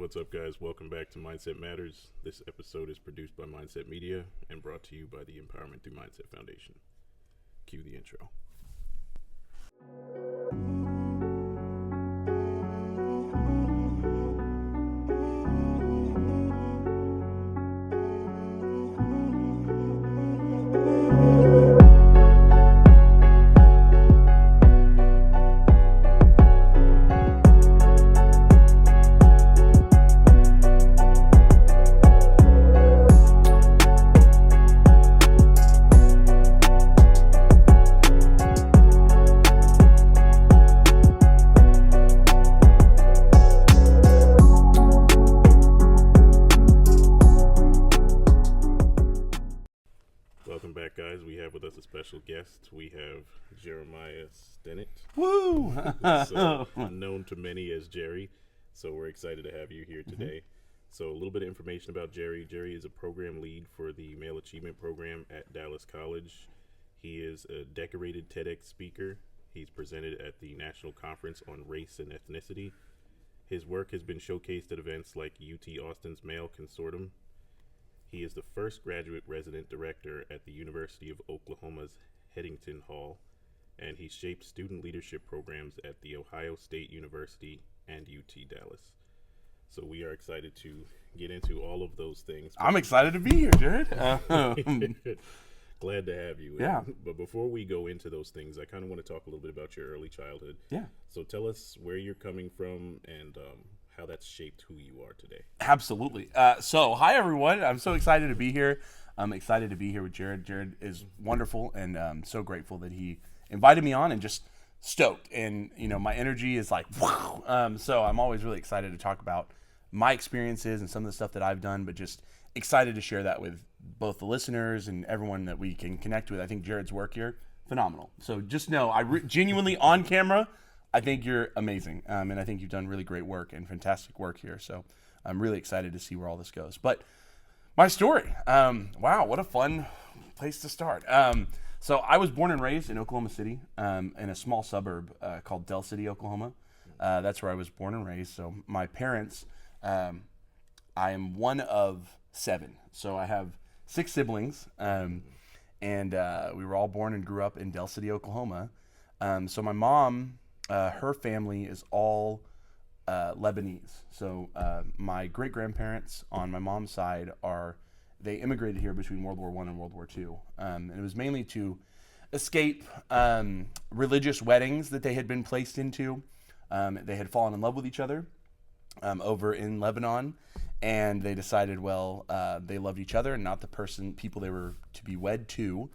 What's up, guys? Welcome back to Mindset Matters. This episode is produced by Mindset Media and brought to you by the Empowerment Through Mindset Foundation. Cue the intro. Welcome back, guys. We have with us a special guest. We have Jeremiah Stinnett. Woo! So, known to many as Jerry. So we're excited to have you here today. So a little bit of information about Jerry. Jerry is a program lead for the Male Achievement Program at Dallas College. He is a decorated TEDx speaker. He's presented at the National Conference on Race and Ethnicity. His work has been showcased at events like UT Austin's Male Consortium. He is the first graduate resident director at the University of Oklahoma's Headington Hall, and he shaped student leadership programs at the Ohio State University and UT Dallas. So we are excited to get into all of those things. I'm excited to be here, Jared. Glad to have you. Yeah. But before we go into those things, I kind of want to talk a little bit about your early childhood. Yeah. So tell us where you're coming from and how that's shaped who you are today. Absolutely. So, hi, everyone. I'm so excited to be here. I'm excited to be here with Jared. Jared is wonderful, and I'm so grateful that he invited me on and just stoked. And, you know, my energy is like, wow. So I'm always really excited to talk about my experiences and some of the stuff that I've done, but just excited to share that with both the listeners and everyone that we can connect with. I think Jared's work here, phenomenal. So just know, genuinely on camera, I think you're amazing, and I think you've done really great work and fantastic work here. So I'm really excited to see where all this goes. But my story, wow, what a fun place to start. So I was born and raised in Oklahoma City, in a small suburb called Del City, Oklahoma. That's where I was born and raised. So my parents, I am one of 7. So I have 6 siblings, and we were all born and grew up in Del City, Oklahoma. So my mom, her family is all Lebanese. So my great-grandparents on my mom's side they immigrated here between World War I and World War II. And it was mainly to escape religious weddings that they had been placed into. They had fallen in love with each other over in Lebanon, and they decided, they loved each other and not the people they were to be wed to.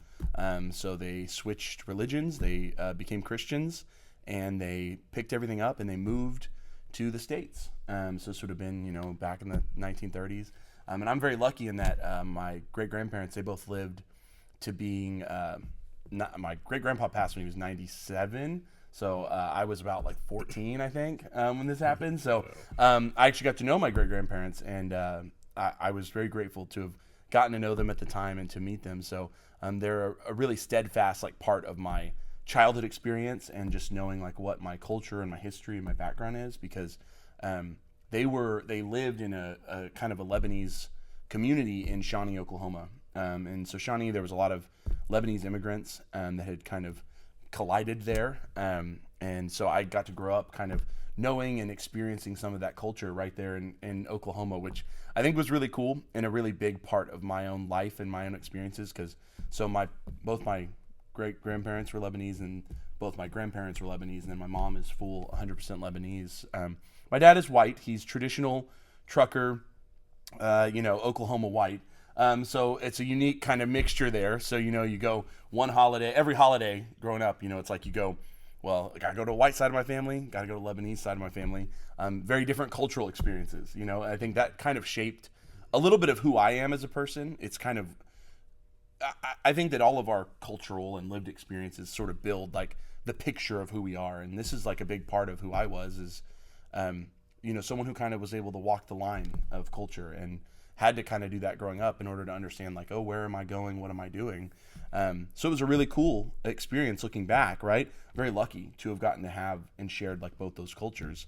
So they switched religions. They became Christians. And they picked everything up and they moved to the States. So this would have been, back in the 1930s. And I'm very lucky in that my great-grandparents, they both lived to being, my great-grandpa passed when he was 97. So I was about 14, I think, when this happened. So I actually got to know my great-grandparents, and I was very grateful to have gotten to know them at the time and to meet them. So they're a really steadfast part of my childhood experience and just knowing what my culture and my history and my background is, because they lived in a kind of a Lebanese community in Shawnee, Oklahoma. And so Shawnee, there was a lot of Lebanese immigrants that had kind of collided there. And so I got to grow up kind of knowing and experiencing some of that culture right there in Oklahoma, which I think was really cool and a really big part of my own life and my own experiences. Because both my great-grandparents were Lebanese, and both my grandparents were Lebanese, and then my mom is full 100% Lebanese. My dad is white. He's traditional trucker, Oklahoma white. So it's a unique kind of mixture there. So, you go every holiday growing up, it's like you go, I got to go to the white side of my family, got to go to the Lebanese side of my family. Very different cultural experiences, I think that kind of shaped a little bit of who I am as a person. It's kind of, I think that all of our cultural and lived experiences sort of build the picture of who we are. And this is a big part of who I was, is, someone who kind of was able to walk the line of culture and had to kind of do that growing up in order to understand where am I going? What am I doing? So it was a really cool experience looking back, right? Very lucky to have gotten to have and shared both those cultures.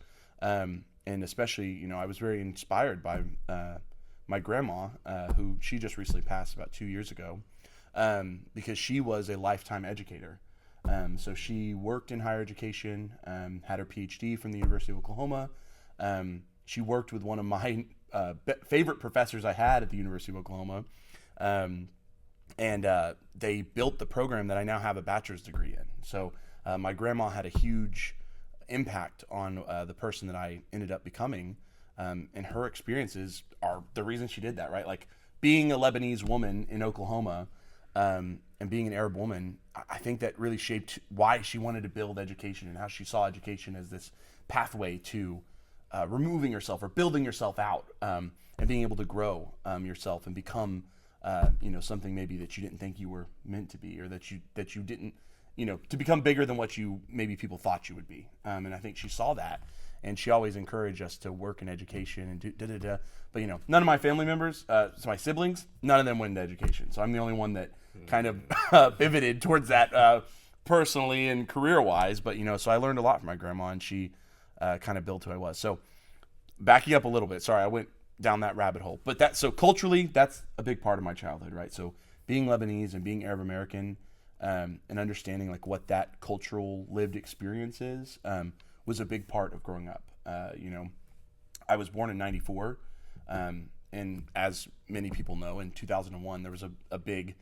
and especially, I was very inspired by my grandma, who she just recently passed about 2 years ago, because she was a lifetime educator. So she worked in higher education, had her PhD from the University of Oklahoma. She worked with one of my favorite professors I had at the University of Oklahoma. And they built the program that I now have a bachelor's degree in. So my grandma had a huge impact on the person that I ended up becoming. And her experiences are the reason she did that, right? Like being a Lebanese woman in Oklahoma, and being an Arab woman, I think that really shaped why she wanted to build education and how she saw education as this pathway to removing yourself or building yourself out, and being able to grow yourself and become something maybe that you didn't think you were meant to be, or that you didn't, to become bigger than what you maybe people thought you would be. And I think she saw that, and she always encouraged us to work in education and do da-da-da. But, none of my family members, so my siblings, none of them went into education. So I'm the only one that kind of pivoted towards that personally and career-wise. But, so I learned a lot from my grandma, and she kind of built who I was. So backing up a little bit, sorry, I went down that rabbit hole. But so culturally, that's a big part of my childhood, right? So being Lebanese and being Arab American, and understanding like what that cultural lived experience is, was a big part of growing up. I was born in 94, and as many people know, in 2001, there was a big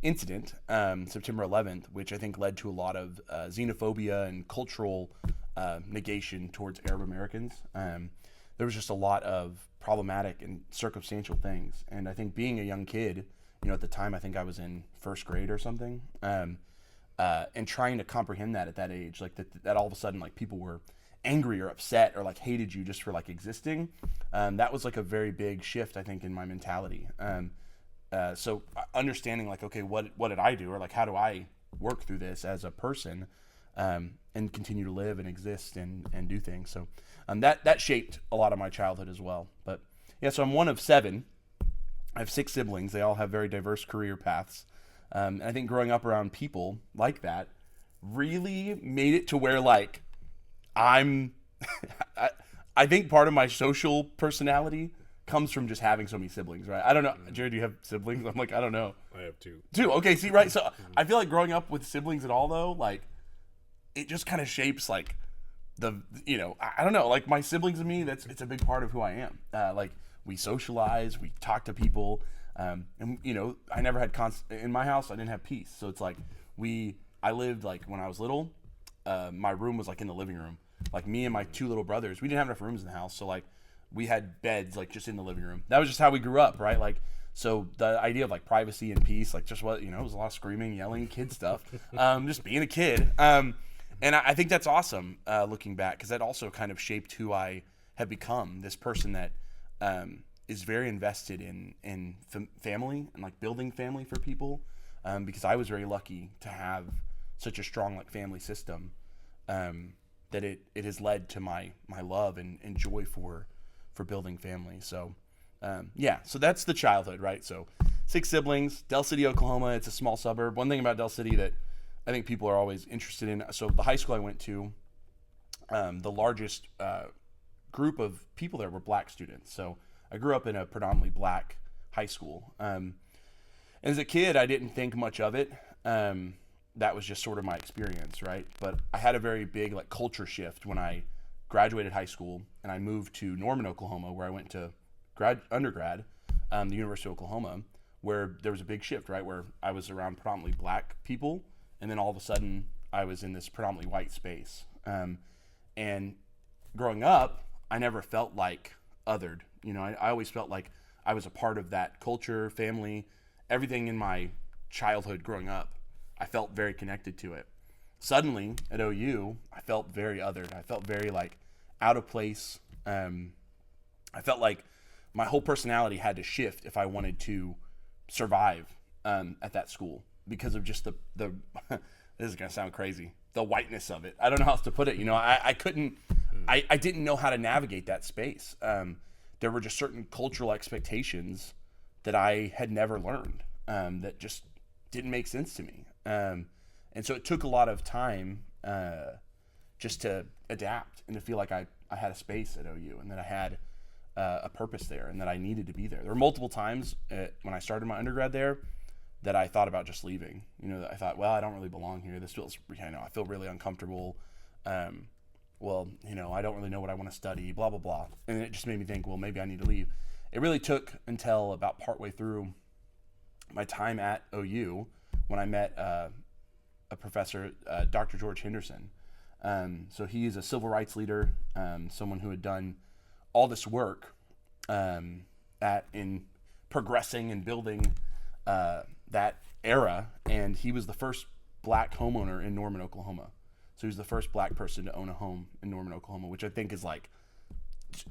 incident, September 11th, which I think led to a lot of xenophobia and cultural negation towards Arab Americans. There was just a lot of problematic and circumstantial things. And I think being a young kid, at the time, I think I was in first grade or something, and trying to comprehend that at that age, like that all of a sudden, like people were angry or upset or like hated you just for like existing. That was like a very big shift, I think, in my mentality. So understanding like, okay, what did I do? Or like, how do I work through this as a person, and continue to live and exist and do things. So that shaped a lot of my childhood as well. But yeah, so I'm one of 7. I have 6 siblings. They all have very diverse career paths. And I think growing up around people like that really made it to where like I'm I think part of my social personality comes from just having so many siblings, right? I don't know. Jared, do you have siblings? I'm like, I don't know. I have 2. 2. Okay, see, right. So I feel like growing up with siblings at all, though, like it just kind of shapes like I don't know, like my siblings and me, it's a big part of who I am. Like we socialize, we talk to people, and I never had in my house, I didn't have peace. So it's like I lived like when I was little, my room was like in the living room. Like me and my 2 little brothers, we didn't have enough rooms in the house. So like we had beds like just in the living room. That was just how we grew up, right? Like, so the idea of like privacy and peace, like just what, it was a lot of screaming, yelling, kid stuff, just being a kid. And I think that's awesome, looking back, because that also kind of shaped who I have become, this person that is very invested in family and like building family for people, because I was very lucky to have such a strong like family system, that it has led to my love and joy for building family. So so that's the childhood, right? So 6 siblings, Del City, Oklahoma. It's a small suburb. One thing about Del City that I think people are always interested in. So the high school I went to, the largest group of people there were black students. So I grew up in a predominantly black high school. As a kid, I didn't think much of it. That was just sort of my experience, right? But I had a very big like culture shift when I graduated high school and I moved to Norman, Oklahoma, where I went to undergrad, the University of Oklahoma, where there was a big shift, right? Where I was around predominantly black people, and then all of a sudden I was in this predominantly white space. And growing up, I never felt like othered. I always felt like I was a part of that culture, family, everything in my childhood growing up. I felt very connected to it. Suddenly at OU, I felt very othered. I felt very like out of place. I felt like my whole personality had to shift if I wanted to survive at that school, because of just the this is gonna sound crazy, the whiteness of it. I don't know how else to put it. I couldn't, I didn't know how to navigate that space. There were just certain cultural expectations that I had never learned, that just didn't make sense to me. And so it took a lot of time just to adapt and to feel like I I had a space at OU and that I had a purpose there and that I needed to be there. There were multiple times when I started my undergrad there that I thought about just leaving. I thought, well, I don't really belong here. This feels, I feel really uncomfortable. Well, I don't really know what I want to study, blah, blah, blah. And it just made me think, well, maybe I need to leave. It really took until about partway through my time at OU when I met a professor, Dr. George Henderson. So he is a civil rights leader, someone who had done all this work in progressing and building that era. And he was the first black homeowner in Norman, Oklahoma. So he was the first black person to own a home in Norman, Oklahoma, which I think is like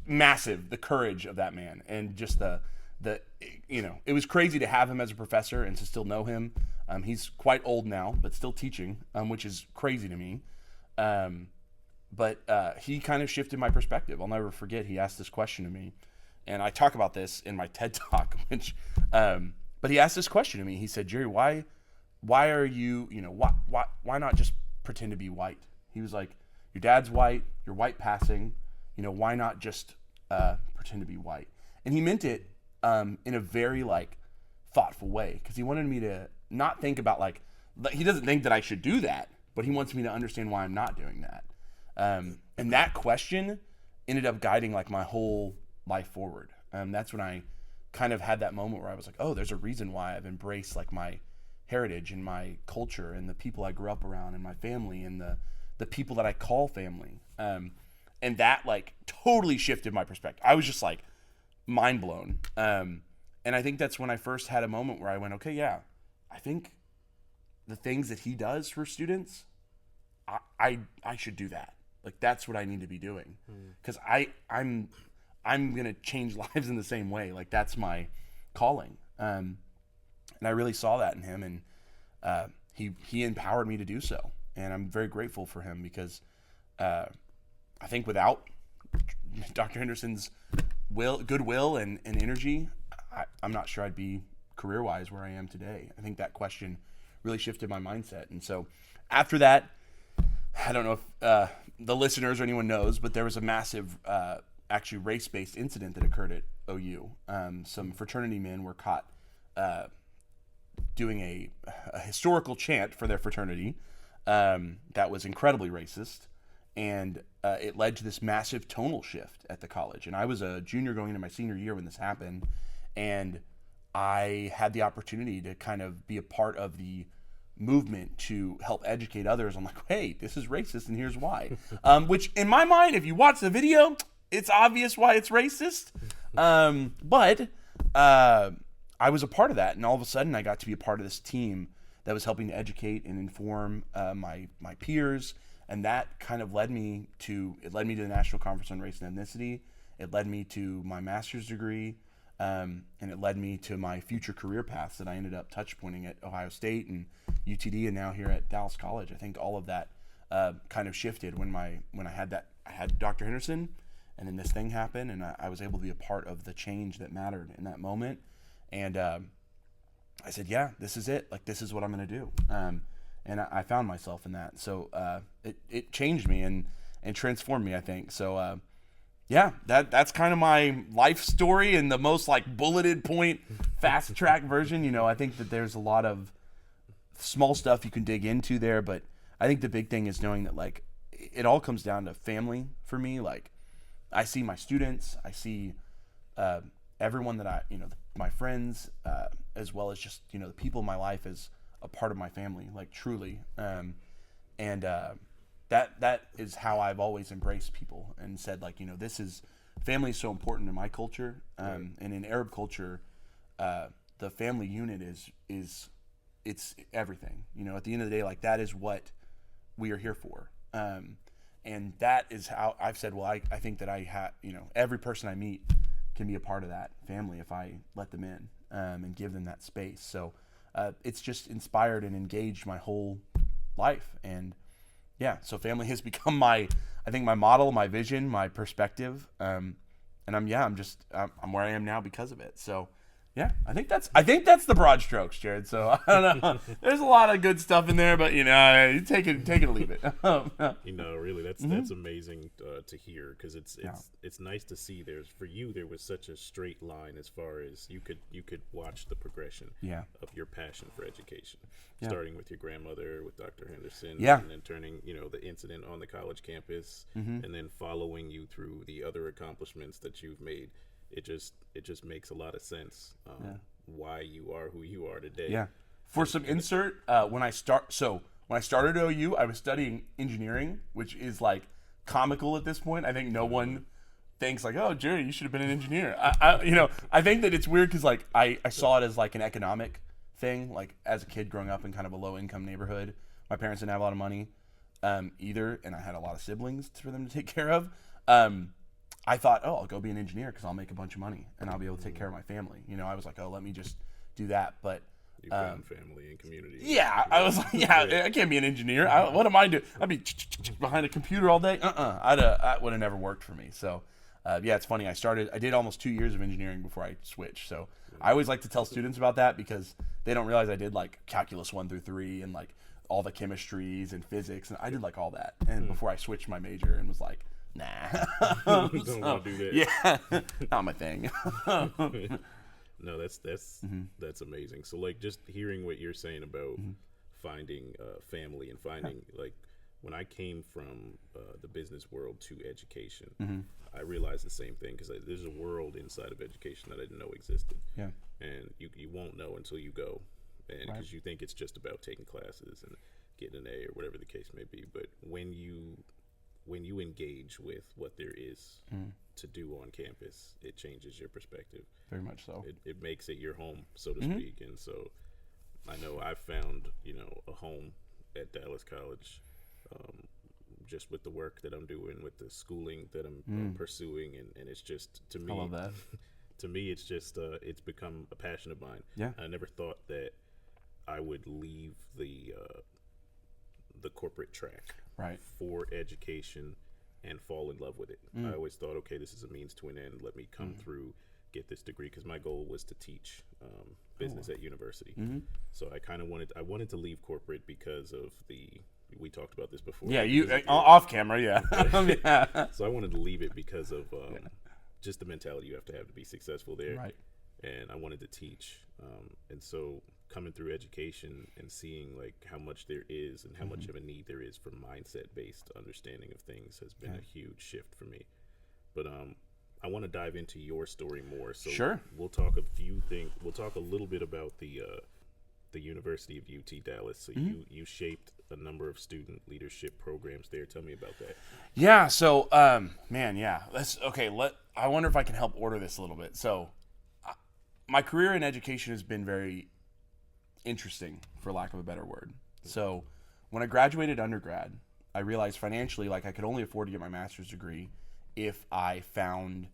massive, the courage of that man. And just it was crazy to have him as a professor and to still know him. He's quite old now, but still teaching, which is crazy to me. But he kind of shifted my perspective. I'll never forget, he asked this question to me, and I talk about this in my TED Talk, but he asked this question to me. He said, Jerry, why are you, why not just pretend to be white? He was like, your dad's white, you're white passing, why not just pretend to be white? And he meant it in a very thoughtful way, because he wanted me to not think about he doesn't think that I should do that, but he wants me to understand why I'm not doing that. And that question ended up guiding my whole life forward. That's when I kind of had that moment where I was like, oh, there's a reason why I've embraced my heritage and my culture and the people I grew up around and my family and the people that I call family. And that totally shifted my perspective. I was just mind blown. And I think that's when I first had a moment where I went, okay, yeah, I think the things that he does for students, I should do that. That's what I need to be doing, because I'm gonna change lives in the same way. That's my calling. And I really saw that in him, and he empowered me to do so. And I'm very grateful for him, because I think without Dr. Henderson's goodwill and energy, I'm not sure I'd be career-wise where I am today. I think that question really shifted my mindset. And so after that, I don't know if the listeners or anyone knows, but there was a massive, actually race-based incident that occurred at OU. Some fraternity men were caught doing a historical chant for their fraternity that was incredibly racist, and it led to this massive tonal shift at the college. And I was a junior going into my senior year when this happened, and I had the opportunity to kind of be a part of the movement to help educate others. I'm like, hey, this is racist and here's why. Which in my mind, if you watch the video, it's obvious why it's racist. But I was a part of that, and all of a sudden I got to be a part of this team that was helping to educate and inform my peers, and that kind of led me to the National Conference on Race and Ethnicity. It led me to my master's degree, and it led me to my future career paths that I ended up touch pointing at Ohio State and UTD, and now here at Dallas College. I think all of that kind of shifted when I had Dr. Henderson, and then this thing happened, and I was able to be a part of the change that mattered in that moment. And I said, yeah, this is it. This is what I'm going to do. And I found myself in that. So it changed me and transformed me, I think. So yeah, that's kind of my life story in the most bulleted point, fast track version. I think that there's a lot of small stuff you can dig into there, but I think the big thing is knowing that it all comes down to family for me. I see my students, I see everyone that my friends, as well as just the people in my life as a part of my family, truly. And that is how I've always embraced people and said, this is, family is so important in my culture. And in Arab culture, the family unit it's everything. At the end of the day, that is what we are here for. And that is how I've said, well, I think that I have, every person I meet can be a part of that family if I let them in and give them that space. So it's just inspired and engaged my whole life. And yeah, so family has become my model, my vision, my perspective. And I'm where I am now because of it. So Yeah, I think that's the broad strokes, Jared. So I don't know. There's a lot of good stuff in there, but you take it or leave it. Really, that's amazing to hear, because it's nice to see. There was such a straight line as far as you could watch the progression of your passion for education, starting with your grandmother, with Dr. Henderson, and then turning the incident on the college campus, and then following you through the other accomplishments that you've made. It just makes a lot of sense why you are who you are today. Yeah. For some insert, when I started at OU, I was studying engineering, which is like comical at this point. I think no one thinks like, oh, Jerry, you should have been an engineer. I think that it's weird because like I saw it as like an economic thing. Like as a kid growing up in kind of a low income neighborhood, my parents didn't have a lot of money either, and I had a lot of siblings for them to take care of. I thought, I'll go be an engineer because I'll make a bunch of money and I'll be able to take care of my family. I was like, let me just do that. But you found family and community. Yeah, I was like, I can't be an engineer. What am I doing? I'd be behind a computer all day. That would have never worked for me. So, it's funny. I did almost 2 years of engineering before I switched. So I always like to tell students about that because they don't realize I did like calculus 1 through 3 and like all the chemistries and physics, and I did like all that. And before I switched my major and was like, nah. Don't want to do that. Yeah, not my thing. No, that's amazing. So like just hearing what you're saying about finding family and finding like when I came from the business world to education, I realized the same thing because there's a world inside of education that I didn't know existed. Yeah, and you won't know until you go, and because you think it's just about taking classes and getting an A or whatever the case may be, but when you engage with what there is to do on campus, it changes your perspective. Very much so. It makes it your home, so to speak. And so I know I've found, a home at Dallas College, just with the work that I'm doing, with the schooling that I'm pursuing. And it's just, to me, I love that. To me, it's just, it's become a passion of mine. Yeah. I never thought that I would leave the corporate track for education and fall in love with it. I always thought, okay, this is a means to an end. Let me come through, get this degree, because my goal was to teach business at university. So I wanted to leave corporate because of we talked about this before. Yeah, off camera, yeah. So I wanted to leave it because of just the mentality you have to be successful there. Right. And I wanted to teach. And so coming through education and seeing like how much there is and how much of a need there is for mindset-based understanding of things has been a huge shift for me. But I want to dive into your story more. So sure. We'll talk a few things. We'll talk a little bit about the University of UT Dallas. So you shaped a number of student leadership programs there. Tell me about that. Yeah. So, I wonder if I can help order this a little bit. So, my career in education has been very interesting, for lack of a better word. So, when I graduated undergrad, I realized financially, like I could only afford to get my master's degree if I found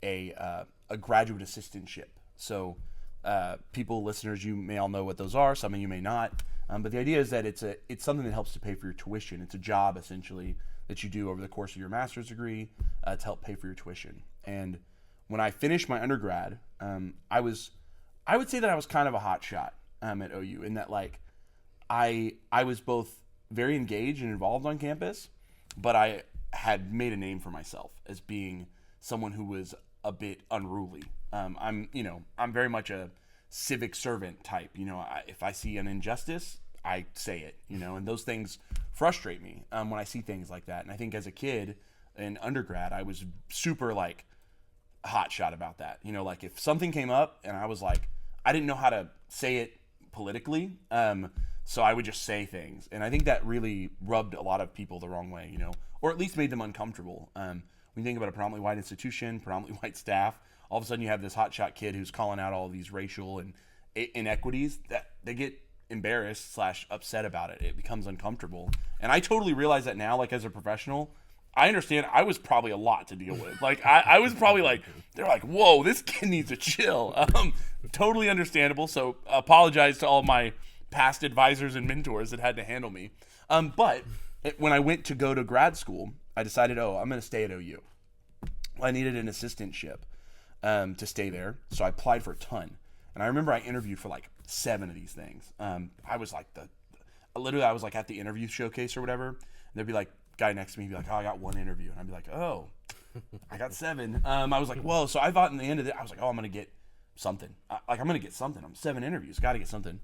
a graduate assistantship. So, listeners, you may all know what those are. Some of you may not. But the idea is that it's something that helps to pay for your tuition. It's a job essentially that you do over the course of your master's degree to help pay for your tuition. And when I finished my undergrad, I would say that I was kind of a hot shot at OU in that like I was both very engaged and involved on campus, but I had made a name for myself as being someone who was a bit unruly. I'm very much a civic servant type. If I see an injustice, I say it, and those things frustrate me when I see things like that. And I think as a kid in undergrad, I was super like hot shot about that. Like if something came up and I was like, I didn't know how to say it politically, so I would just say things. And I think that really rubbed a lot of people the wrong way, or at least made them uncomfortable. When you think about a predominantly white institution, predominantly white staff, all of a sudden you have this hotshot kid who's calling out all of these racial and inequities that they get embarrassed / upset about it. It becomes uncomfortable. And I totally realize that now, like as a professional, I understand I was probably a lot to deal with. Like I was probably like, they're like, whoa, this kid needs to chill. Totally understandable. So apologize to all my past advisors and mentors that had to handle me. But when I went to go to grad school, I decided, I'm going to stay at OU. I needed an assistantship to stay there. So I applied for a ton. And I remember I interviewed for like 7 of these things. I was like I was like at the interview showcase or whatever. And there'd be like guy next to me be like, oh, I got 1 interview. And I'd be like, oh, I got 7. I was like, whoa. So I thought in the end of it, I was like, oh, I'm going to get something. I'm going to get something. I'm 7 interviews. Got to get something.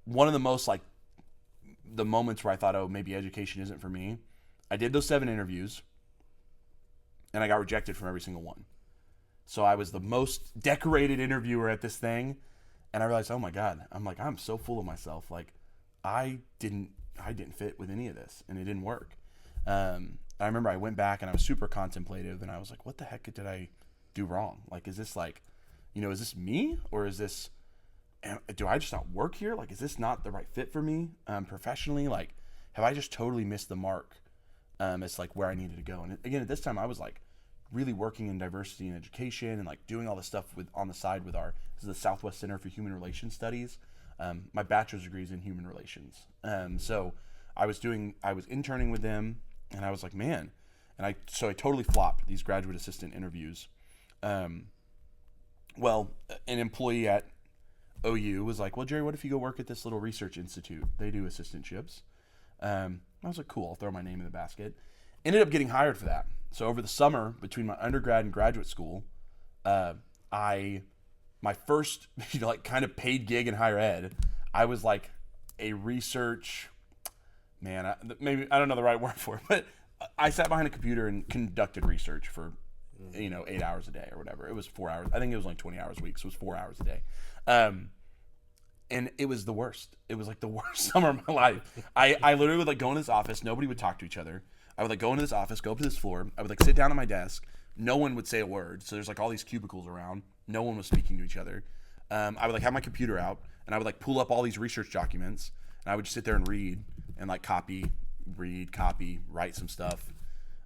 One of the most like the moments where I thought, oh, maybe education isn't for me. I did those 7 interviews and I got rejected from every single one. So I was the most decorated interviewer at this thing. And I realized, oh my God, I'm so full of myself. Like I didn't fit with any of this and it didn't work. I remember I went back and I was super contemplative and I was like, what the heck did I do wrong? Like, is this like, is this me or is this, do I just not work here? Like, is this not the right fit for me professionally? Like, have I just totally missed the mark as like where I needed to go? And again, at this time I was like really working in diversity and education and like doing all this stuff on the side with this is the Southwest Center for Human Relations Studies. My bachelor's degree is in human relations. So I was interning with them and I was like, man, and I totally flopped these graduate assistant interviews. Well, an employee at OU was like, well, Jerry, what if you go work at this little research institute? They do assistantships. I was like, cool, I'll throw my name in the basket. Ended up getting hired for that. So over the summer between my undergrad and graduate school, my first like kind of paid gig in higher ed, I was like a research man. Maybe I don't know the right word for it, but I sat behind a computer and conducted research for 8 hours a day or whatever. It was 4 hours. I think it was like 20 hours a week, so it was 4 hours a day. And it was the worst. It was like the worst summer of my life. I literally would like go in this office. Nobody would talk to each other. I would like go into this office, go up to this floor. I would like sit down at my desk. No one would say a word. So there's like all these cubicles around. No one was speaking to each other. I would like have my computer out and I would like pull up all these research documents and I would just sit there and read and like copy, write some stuff.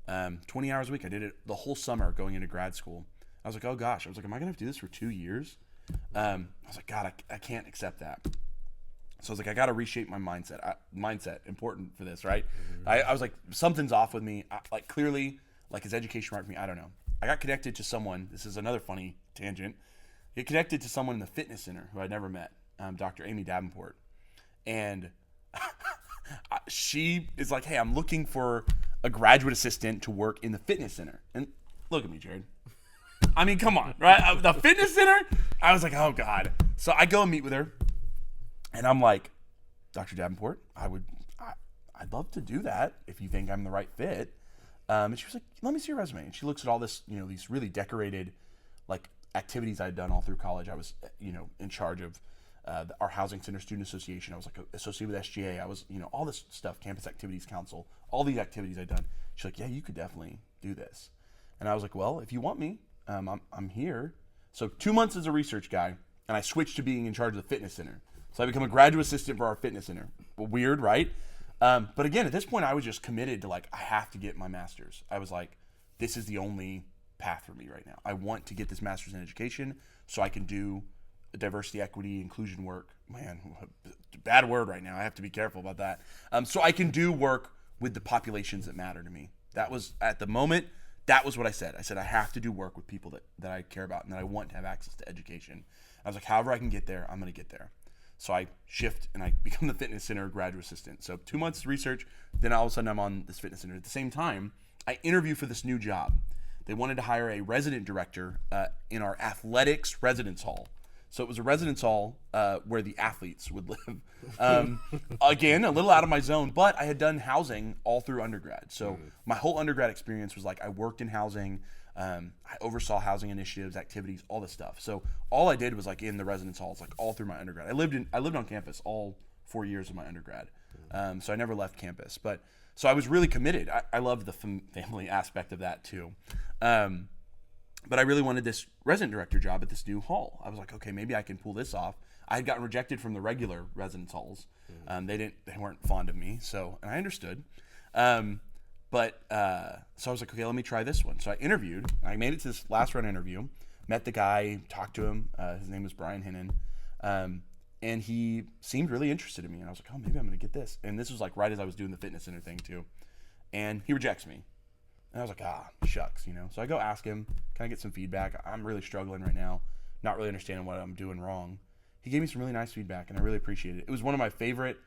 20 hours a week. I did it the whole summer going into grad school. I was like, oh gosh. I was like, am I going to have to do this for 2 years? I was like, God, I can't accept that. So I was like, I got to reshape my mindset. Mindset, important for this, right? Mm-hmm. I was like, something's off with me. Like clearly, like is education right for me? I don't know. I got connected to someone. This is another funny tangent. Get connected to someone in the fitness center who I'd never met, Dr. Amy Davenport. And she is like, hey, I'm looking for a graduate assistant to work in the fitness center. And look at me, Jared. I mean, come on, right? The fitness center? I was like, oh, God. So I go and meet with her. And I'm like, Dr. Davenport, I'd love to do that if you think I'm the right fit. And she was like, let me see your resume. And she looks at all this, these really decorated, like, activities I'd done all through college. I was, in charge of our Housing Center Student Association. I was, like, associated with SGA. I was, all this stuff, Campus Activities Council, all these activities I'd done. She's like, yeah, you could definitely do this. And I was like, well, if you want me, I'm here. So 2 months as a research guy, and I switched to being in charge of the fitness center. So I become a graduate assistant for our fitness center. Weird, right? But again, at this point, I was just committed to like, I have to get my master's. I was like, this is the only path for me right now. I want to get this master's in education so I can do diversity, equity, inclusion work. Man, bad word right now. I have to be careful about that. So I can do work with the populations that matter to me. That was, at the moment, that was what I said. I said, I have to do work with people that I care about and that I want to have access to education. I was like, however I can get there, I'm going to get there. So I shift and I become the fitness center graduate assistant. So 2 months research, then all of a sudden I'm on this fitness center. At the same time, I interview for this new job. They wanted to hire a resident director in our athletics residence hall. So it was a residence hall where the athletes would live. Again, a little out of my zone, but I had done housing all through undergrad. So my whole undergrad experience was like I worked in housing. I oversaw housing initiatives, activities, all this stuff. So all I did was like in the residence halls, like all through my undergrad. I lived on campus all 4 years of my undergrad. So I never left campus. But so I was really committed. I loved the family aspect of that too. But I really wanted this resident director job at this new hall. I was like, okay, maybe I can pull this off. I had gotten rejected from the regular residence halls. They weren't fond of me. And I understood. So I was like, okay, let me try this one. So I interviewed. I made it to this last round interview, met the guy, talked to him. His name was Brian Hinnon. And he seemed really interested in me. And I was like, oh, maybe I'm going to get this. And this was like right as I was doing the fitness center thing too. And he rejects me. And I was like, shucks, So I go ask him, can I get some feedback? I'm really struggling right now. not really understanding what I'm doing wrong. He gave me some really nice feedback, and I really appreciate it. It was one of my favorite.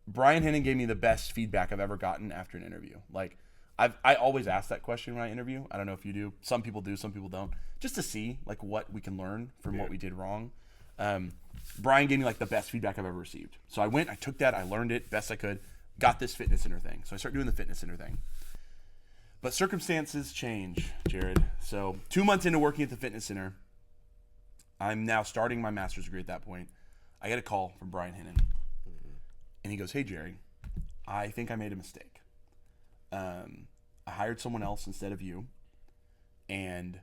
Brian Hennon gave me the best feedback I've ever gotten after an interview. Like, I always ask that question when I interview. I don't know if you do. Some people do, some people don't. Just to see like what we can learn from what we did wrong. Brian gave me like the best feedback I've ever received. So I went, I took that, I learned it best I could, got this fitness center thing. So I started doing the fitness center thing. But circumstances change, Jared. So 2 months into working at the fitness center, I'm now starting my master's degree at that point. I get a call from Brian Hennon. And he goes, "Hey, Jerry, I think I made a mistake. I hired someone else instead of you. And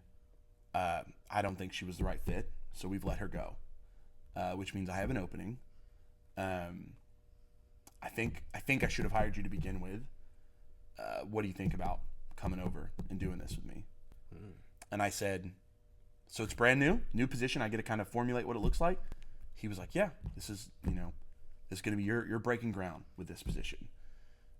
I don't think she was the right fit. So we've let her go. Which means I have an opening. I think I should have hired you to begin with. What do you think about coming over and doing this with me?" And I said, "So it's brand new position. I get to kind of formulate what it looks like." He was like, "Yeah, this is going to be your breaking ground with this position."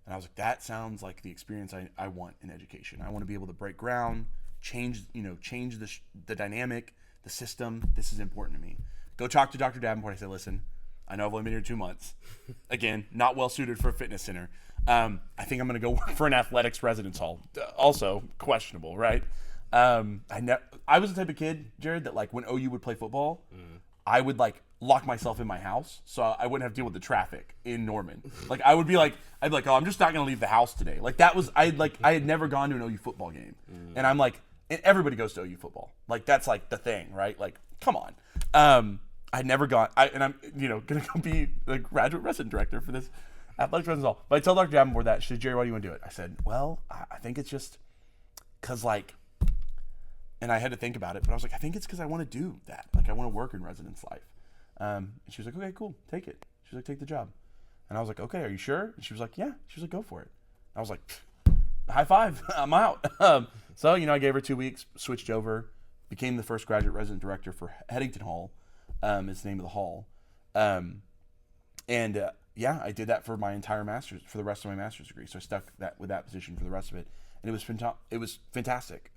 And I was like, that sounds like the experience I want in education. I want to be able to break ground, change the dynamic, the system. This is important to me. Go talk to Dr. Davenport. I said, "Listen, I know I've only been here 2 months. Again, not well suited for a fitness center. I think I'm going to go work for an athletics residence hall." Also questionable, right? I was the type of kid, Jared, that like when OU would play football, I would like lock myself in my house so I wouldn't have to deal with the traffic in Norman. Like I'd be like, "Oh, I'm just not going to leave the house today." Like that was, I had never gone to an OU football game. And I'm like, and everybody goes to OU football. Like that's like the thing, right? Like, come on. I'd never gone, and I'm, going to go be the graduate resident director for this athletics residence hall. But I tell Dr. Davenport that. She said, "Jerry, why do you want to do it?" I said, "Well, I think it's just because like," and I had to think about it, but I was like, "I think it's because I want to do that. Like I want to work in residence life." And she was like, "Okay, cool, take it." She was like, "Take the job." And I was like, "Okay, are you sure?" And she was like, "Yeah." She was like, "Go for it." I was like, high five, I'm out. So, I gave her 2 weeks, switched over, became the first graduate resident director for Headington Hall. Is the name of the hall. I did that for my entire master's, for the rest of my master's degree. So I stuck with that position for the rest of it. And it was fantastic.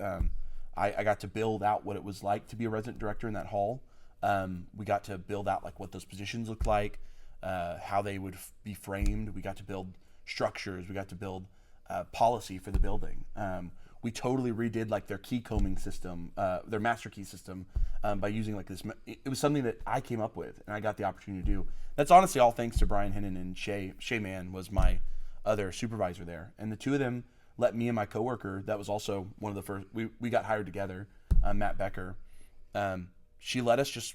I got to build out what it was like to be a resident director in that hall. We got to build out like what those positions looked like, how they would be framed. We got to build structures. We got to build policy for the building. We totally redid like their key combing system, their master key system, by using like this. It was something that I came up with and I got the opportunity to do. That's honestly all thanks to Brian Hennon and Shay. Shay Mann was my other supervisor there. And the two of them let me and my coworker, that was also one of the first, we got hired together, Matt Becker. She let us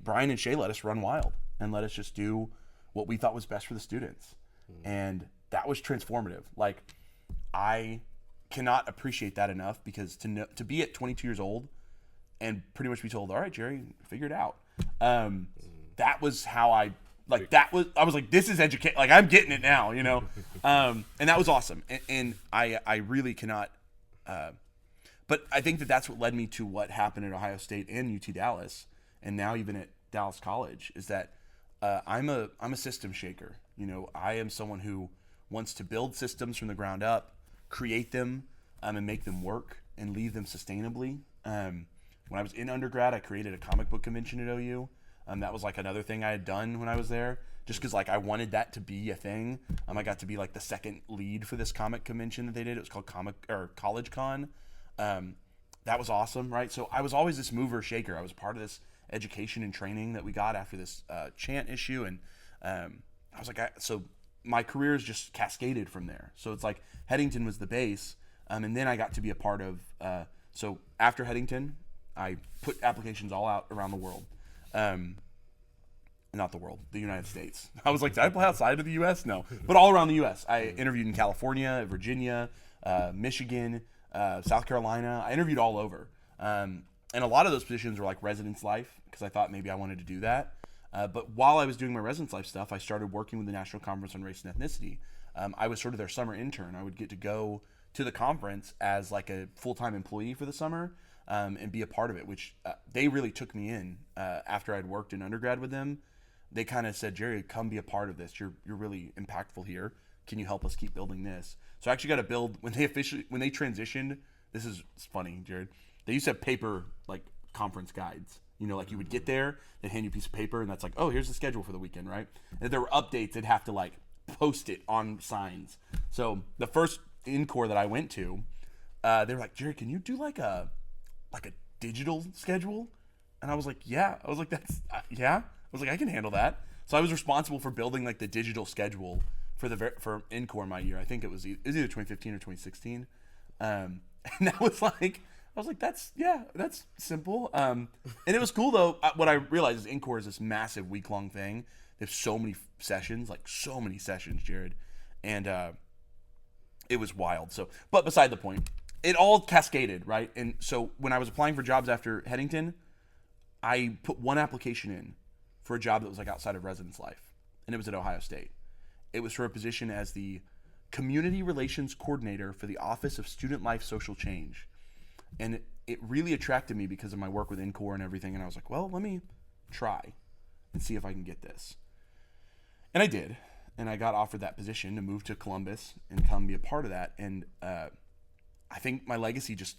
Brian and Shay let us run wild and let us just do what we thought was best for the students. And that was transformative. Like I cannot appreciate that enough, because to be at 22 years old and pretty much be told, "All right, Jerry, figure it out." That was how I was like, this is education. Like I'm getting it now, and that was awesome. And I really cannot, but I think that's what led me to what happened at Ohio State and UT Dallas. And now even at Dallas College is that, I'm a system shaker. I am someone who wants to build systems from the ground up, create them, and make them work and leave them sustainably. When I was in undergrad, I created a comic book convention at OU. That was like another thing I had done when I was there, just because like I wanted that to be a thing. I got to be like the second lead for this comic convention that they did. It was called College Con. That was awesome, right? So I was always this mover shaker. I was part of this education and training that we got after this chant issue, and I was like, so my career is just cascaded from there. So it's like Headington was the base, and then I got to be a part of. So after Headington, I put applications all out around the world. Not the world, the United States. I was like, did I apply outside of the U.S.? No, but all around the U.S. I interviewed in California, Virginia, Michigan, South Carolina. I interviewed all over. And a lot of those positions were like residence life, because I thought maybe I wanted to do that. But while I was doing my residence life stuff, I started working with the National Conference on Race and Ethnicity. I was sort of their summer intern. I would get to go to the conference as like a full-time employee for the summer, and be a part of it, which they really took me in after I'd worked in undergrad with them. They kind of said, "Jerry, come be a part of this. You're really impactful here. Can you help us keep building this?" So I actually got to build, when they transitioned, it's funny, Jared. They used to have paper like conference guides. You know, like you would get there, they'd hand you a piece of paper, and that's like, oh, here's the schedule for the weekend, right? And if there were updates, they'd have to like post it on signs. So the first in-core that I went to, they were like, Jerry, can you do like a digital schedule? And I was like, yeah. I was like, that's yeah. I was like, I can handle that. So I was responsible for building like the digital schedule for in-core my year. I think it was either 2015 or 2016. And that was like, I was like, that's simple. And it was cool though. What I realized is in-core is this massive week-long thing. There's so many sessions, Jared. And it was wild. So, but beside the point, it all cascaded, right? And so when I was applying for jobs after Headington, I put one application in for a job that was like outside of residence life, and it was at Ohio State. It was for a position as the Community Relations Coordinator for the Office of Student Life Social Change. And it really attracted me because of my work with InCore and everything, and I was like, well, let me try and see if I can get this. And I did, and I got offered that position to move to Columbus and come be a part of that. And I think my legacy just,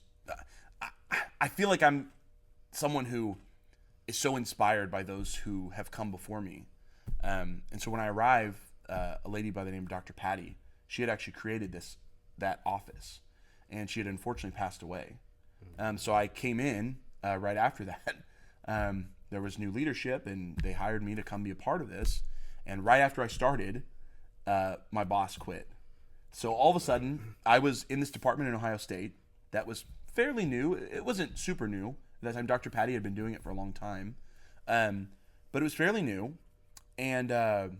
I feel like I'm someone who is so inspired by those who have come before me. And so when I arrived, a lady by the name of Dr. Patty, she had actually created that office, and she had unfortunately passed away. So I came in right after that. There was new leadership, and they hired me to come be a part of this. And right after I started, my boss quit. So all of a sudden, I was in this department in Ohio State that was fairly new. It wasn't super new. At that time, Dr. Patty had been doing it for a long time. But it was fairly new. And I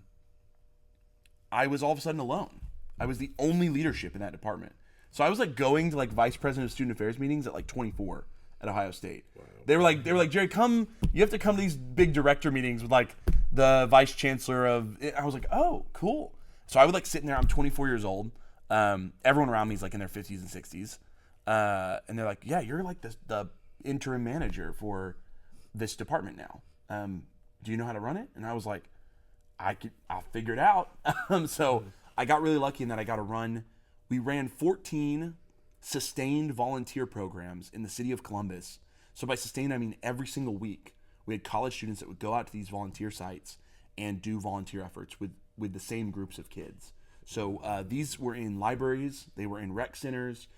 was all of a sudden alone. I was the only leadership in that department. So I was like going to like vice president of student affairs meetings at like 24 at Ohio State. Wow. They were like, Jerry, come, you have to come to these big director meetings with like the vice chancellor of, I was like, oh, cool. So I would like sit in there. I'm 24 years old. Everyone around me is like in their 50s and 60s. And they're like, yeah, you're like the interim manager for this department now. Do you know how to run it? And I was like, I'll figure it out. So I got really lucky in that I got to run. We ran 14 sustained volunteer programs in the city of Columbus. So by sustained, I mean every single week we had college students that would go out to these volunteer sites and do volunteer efforts with the same groups of kids. So these were in libraries, they were in rec centers,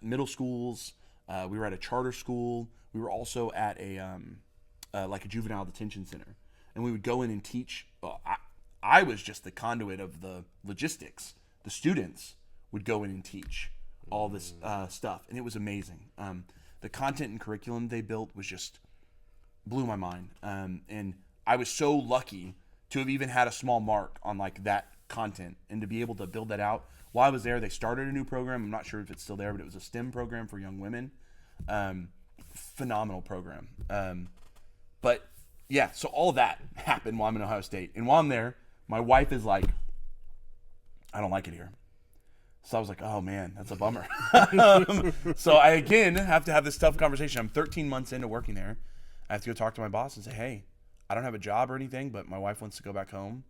middle schools. We were at a charter school. We were also at a juvenile detention center, and we would go in and teach. I was just the conduit of the logistics. The students would go in and teach all this stuff, and it was amazing. The content and curriculum they built was just blew my mind, and I was so lucky to have even had a small mark on like that content and to be able to build that out. While I was there, they started a new program. I'm not sure if it's still there, but it was a STEM program for young women. Phenomenal program. But yeah, so all of that happened while I'm in Ohio State. And while I'm there, my wife is like, I don't like it here. So I was like, oh man, that's a bummer. So I again have to have this tough conversation. I'm 13 months into working there. I have to go talk to my boss and say, hey, I don't have a job or anything, but my wife wants to go back home.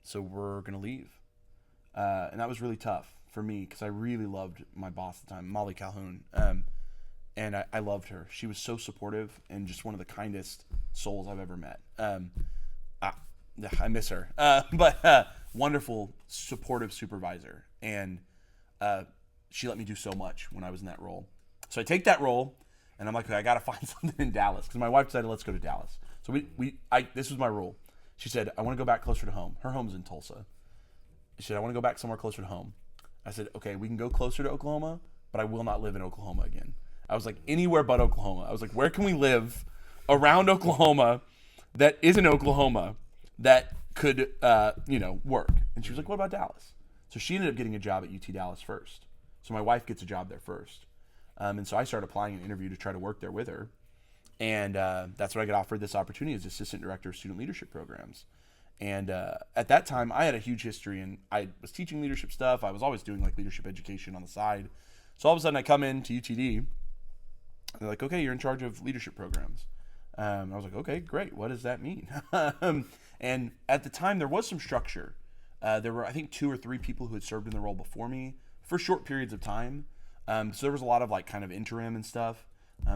So we're going to leave. And that was really tough for me because I really loved my boss at the time, Molly Calhoun. And I loved her. She was so supportive and just one of the kindest souls I've ever met. I miss her. But wonderful, supportive supervisor. And she let me do so much when I was in that role. So I take that role, and I'm like, okay, I got to find something in Dallas. Because my wife decided, let's go to Dallas. So this was my rule. She said, I want to go back closer to home. Her home's in Tulsa. She said, I want to go back somewhere closer to home. I said, okay, we can go closer to Oklahoma, but I will not live in Oklahoma again. I was like, anywhere but Oklahoma. I was like, where can we live around Oklahoma that isn't Oklahoma that could, work? And she was like, what about Dallas? So she ended up getting a job at UT Dallas first. So my wife gets a job there first. And so I started applying an interview to try to work there with her. And that's when I got offered this opportunity as Assistant Director of Student Leadership Programs. And at that time, I had a huge history, and I was teaching leadership stuff. I was always doing like leadership education on the side. So all of a sudden, I come into UTD, and they're like, okay, you're in charge of leadership programs. I was like, okay, great. What does that mean? And at the time, there was some structure. There were, I think, 2 or 3 people who had served in the role before me for short periods of time. So there was a lot of like kind of interim and stuff.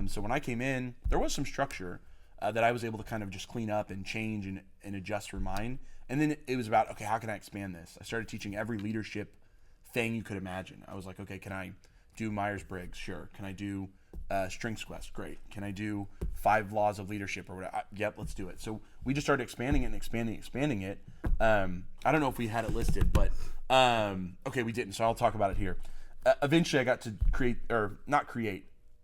So when I came in, there was some structure that I was able to kind of just clean up and change and adjust for mine. And then it was about, okay, how can I expand this? I started teaching every leadership thing you could imagine. I was like, okay, can I do Myers-Briggs? Sure. Can I do Strengths Quest? Great. Can I do 5 Laws of Leadership or whatever? Yep, let's do it. So we just started expanding it and expanding it. I don't know if we had it listed, but okay, we didn't. So I'll talk about it here. Eventually, I got to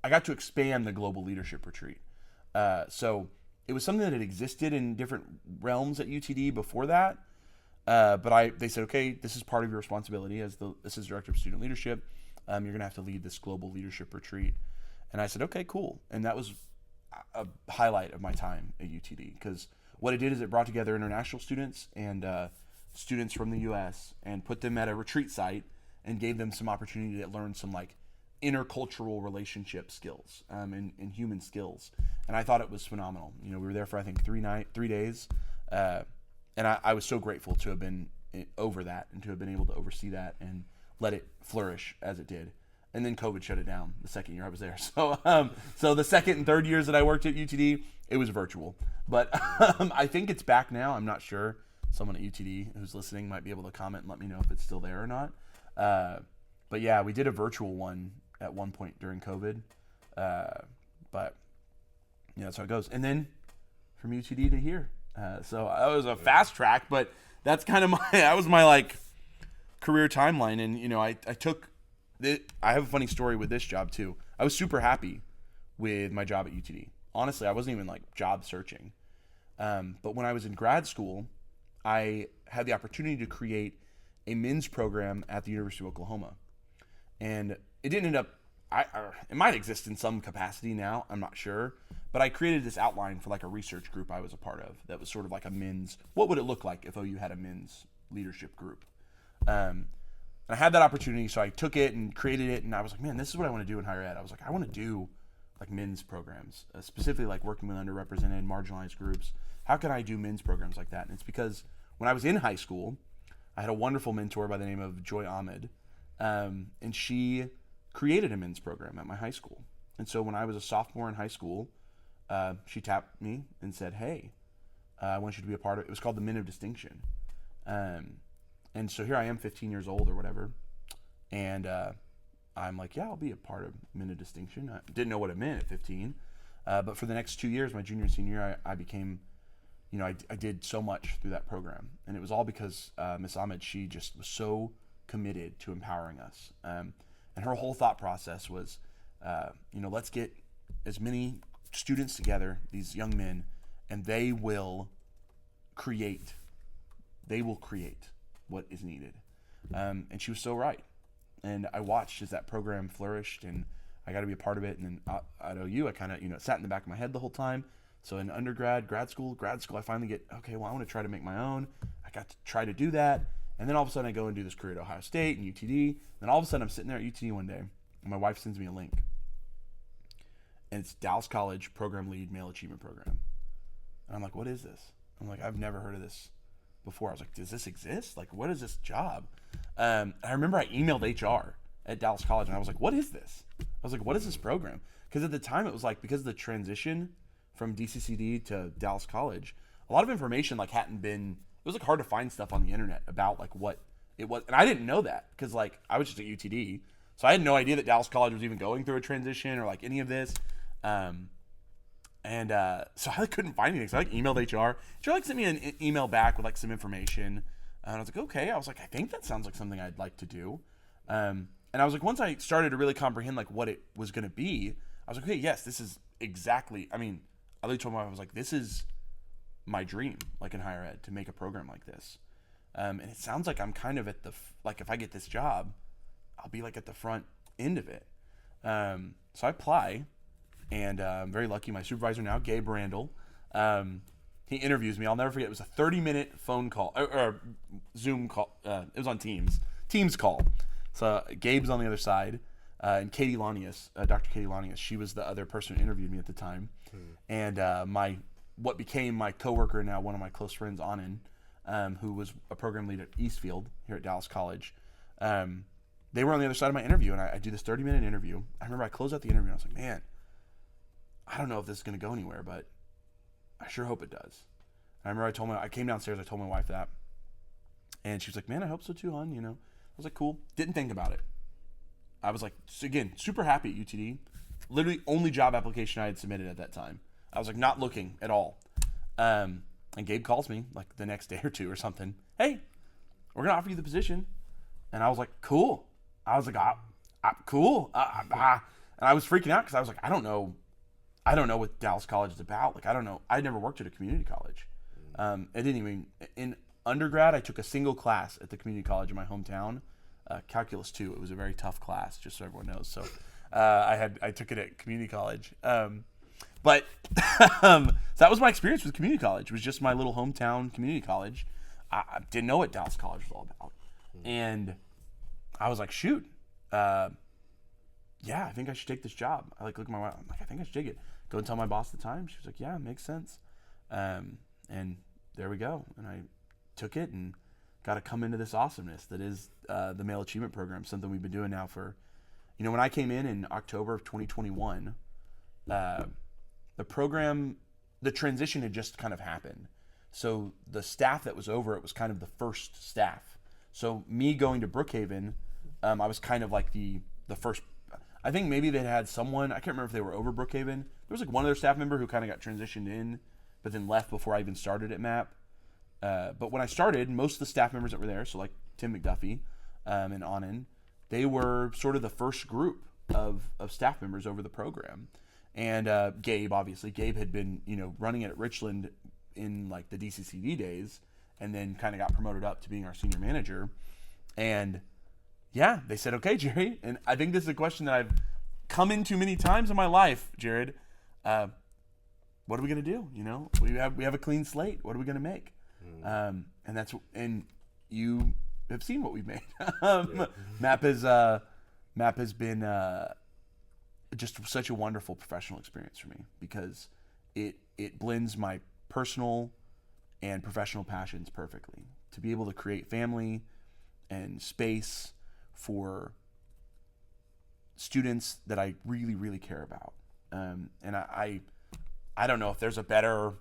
I got to expand the Global Leadership Retreat. So it was something that had existed in different realms at UTD before that. But they said, okay, this is part of your responsibility as the Assistant Director of Student Leadership. You're going to have to lead this Global Leadership Retreat. And I said, okay, cool. And that was a highlight of my time at UTD, because what it did is it brought together international students and students from the U.S. and put them at a retreat site and gave them some opportunity to learn some like intercultural relationship skills and human skills. And I thought it was phenomenal. We were there for, I think, 3 days. And I was so grateful to have been over that and to have been able to oversee that and let it flourish as it did. And then COVID shut it down the second year I was there. So the second and third years that I worked at UTD, it was virtual. But I think it's back now. I'm not sure. Someone at UTD who's listening might be able to comment and let me know if it's still there or not. But yeah, we did a virtual one at one point during COVID. But yeah, that's how it goes. And then from UTD to here. So that was a fast track, but that's kind of that was my like career timeline. And, I have a funny story with this job too. I was super happy with my job at UTD. Honestly, I wasn't even like job searching. But when I was in grad school, I had the opportunity to create a men's program at the University of Oklahoma. And it didn't end up, it might exist in some capacity now, I'm not sure. But I created this outline for like a research group I was a part of that was sort of like a men's, what would it look like if OU had a men's leadership group? And I had that opportunity, so I took it and created it, and I was like, man, this is what I want to do in higher ed. I was like, I want to do like men's programs, specifically like working with underrepresented, marginalized groups. How can I do men's programs like that? And it's because when I was in high school, I had a wonderful mentor by the name of Joy Ahmed, and she created a men's program at my high school. And so when I was a sophomore in high school, she tapped me and said, hey, I want you to be a part of it. It was called the Men of Distinction. And so here I am, 15 years old or whatever. And I'm like, yeah, I'll be a part of Men of Distinction. I didn't know what it meant at 15. But for the next 2 years, my junior and senior year, I became, I did so much through that program. And it was all because Miss Ahmed, she just was so committed to empowering us. And her whole thought process was, let's get as many students together, these young men, and they will create what is needed. And she was so right. And I watched as that program flourished, and I got to be a part of it. And then at OU, I kind of, it sat in the back of my head the whole time. So in undergrad, grad school, I finally get, okay, well, I want to try to make my own. I got to try to do that. And then all of a sudden I go and do this career at Ohio State and UTD. Then all of a sudden I'm sitting there at UTD one day, and my wife sends me a link. And it's Dallas College Program Lead Male Achievement Program. And I'm like, what is this? I'm like, I've never heard of this before. I was like, does this exist? Like, what is this job? I remember I emailed HR at Dallas College, and I was like, what is this? I was like, what is this program? Because at the time it was like, because of the transition from DCCD to Dallas College, a lot of information like hadn't been, it was like hard to find stuff on the internet about like what it was. And I didn't know that because like I was just at UTD. So I had no idea that Dallas College was even going through a transition or like any of this. So I couldn't find anything. So I emailed HR. HR sent me an email back with like some information. And I was like, okay. I was like, I think that sounds like something I'd like to do. And I was like, once I started to really comprehend like what it was going to be, I was like, okay, yes, this is exactly, I literally told my wife, I was like, this is my dream, like in higher ed, to make a program like this. And it sounds like I'm kind of at the, like if I get this job, I'll be like at the front end of it. So I apply. And I'm very lucky. My supervisor now, Gabe Randall, he interviews me. I'll never forget. It was a 30-minute phone call or Zoom call. It was on Teams call. So Gabe's on the other side, and Katie Lanius, Dr. Katie Lanius, she was the other person who interviewed me at the time. And what became my coworker now, one of my close friends, Anand, who was a program lead at Eastfield here at Dallas College. They were on the other side of my interview, and I do this 30-minute interview. I remember I closed out the interview, and I was like, man, I don't know if this is going to go anywhere, but I sure hope it does. I remember I came downstairs, I told my wife that, and she was like, man, I hope so too, hon, you know. I was like, cool. Didn't think about it. I was like, again, super happy at UTD. Literally only job application I had submitted at that time. I was like, not looking at all. And Gabe calls me like the next day or two or something. Hey, we're going to offer you the position. And I was like, cool. I was like, cool. And I was freaking out because I was like, I don't know what Dallas College is about. Like, I don't know. I never worked at a community college. In undergrad, I took a single class at the community college in my hometown, Calculus 2. It was a very tough class, just so everyone knows. So I took it at community college. But so that was my experience with community college. It was just my little hometown community college. I didn't know what Dallas College was all about. And I was like, shoot, yeah, I think I should take this job. I look at my wife. I'm like, I think I should take it. Go and tell my boss at the time. She was like, yeah, it makes sense. And there we go. And I took it and got to come into this awesomeness that is the Male Achievement Program, something we've been doing now for, when I came in October of 2021, the program, the transition had just kind of happened. So the staff that was over it was kind of the first staff. So me going to Brookhaven, I was kind of like the first. I think maybe they had someone, I can't remember if they were over Brookhaven. There was like one other staff member who kind of got transitioned in, but then left before I even started at MAP. But when I started, most of the staff members that were there, so like Tim McDuffie and Anand, they were sort of the first group of staff members over the program. And Gabe, obviously, Gabe had been, running it at Richland in like the DCCD days, and then kind of got promoted up to being our senior manager. And yeah, they said, okay, Jerry. And I think this is a question that I've come into many times in my life, Jared. What are we going to do? We have a clean slate. What are we going to make? And you have seen what we've made. MAP has been just such a wonderful professional experience for me because it blends my personal and professional passions perfectly. To be able to create family and space for students that I really, really care about. And I don't know if there's a better,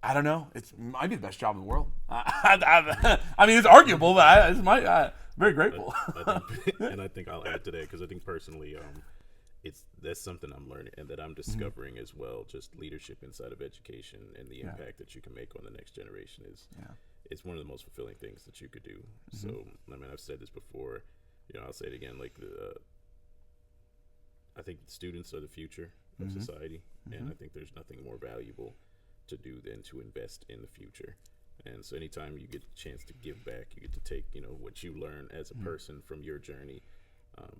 I don't know. It might be the best job in the world. I mean, it's arguable, but I'm very grateful. I think I'll add to that because I think personally, that's something I'm learning and that I'm discovering as well. Just leadership inside of education and the impact that you can make on the next generation it's one of the most fulfilling things that you could do. So, I mean, I've said this before. I'll say it again. Like I think students are the future of society, and I think there's nothing more valuable to do than to invest in the future. And so, anytime you get a chance to give back, you get to take what you learn as a person from your journey.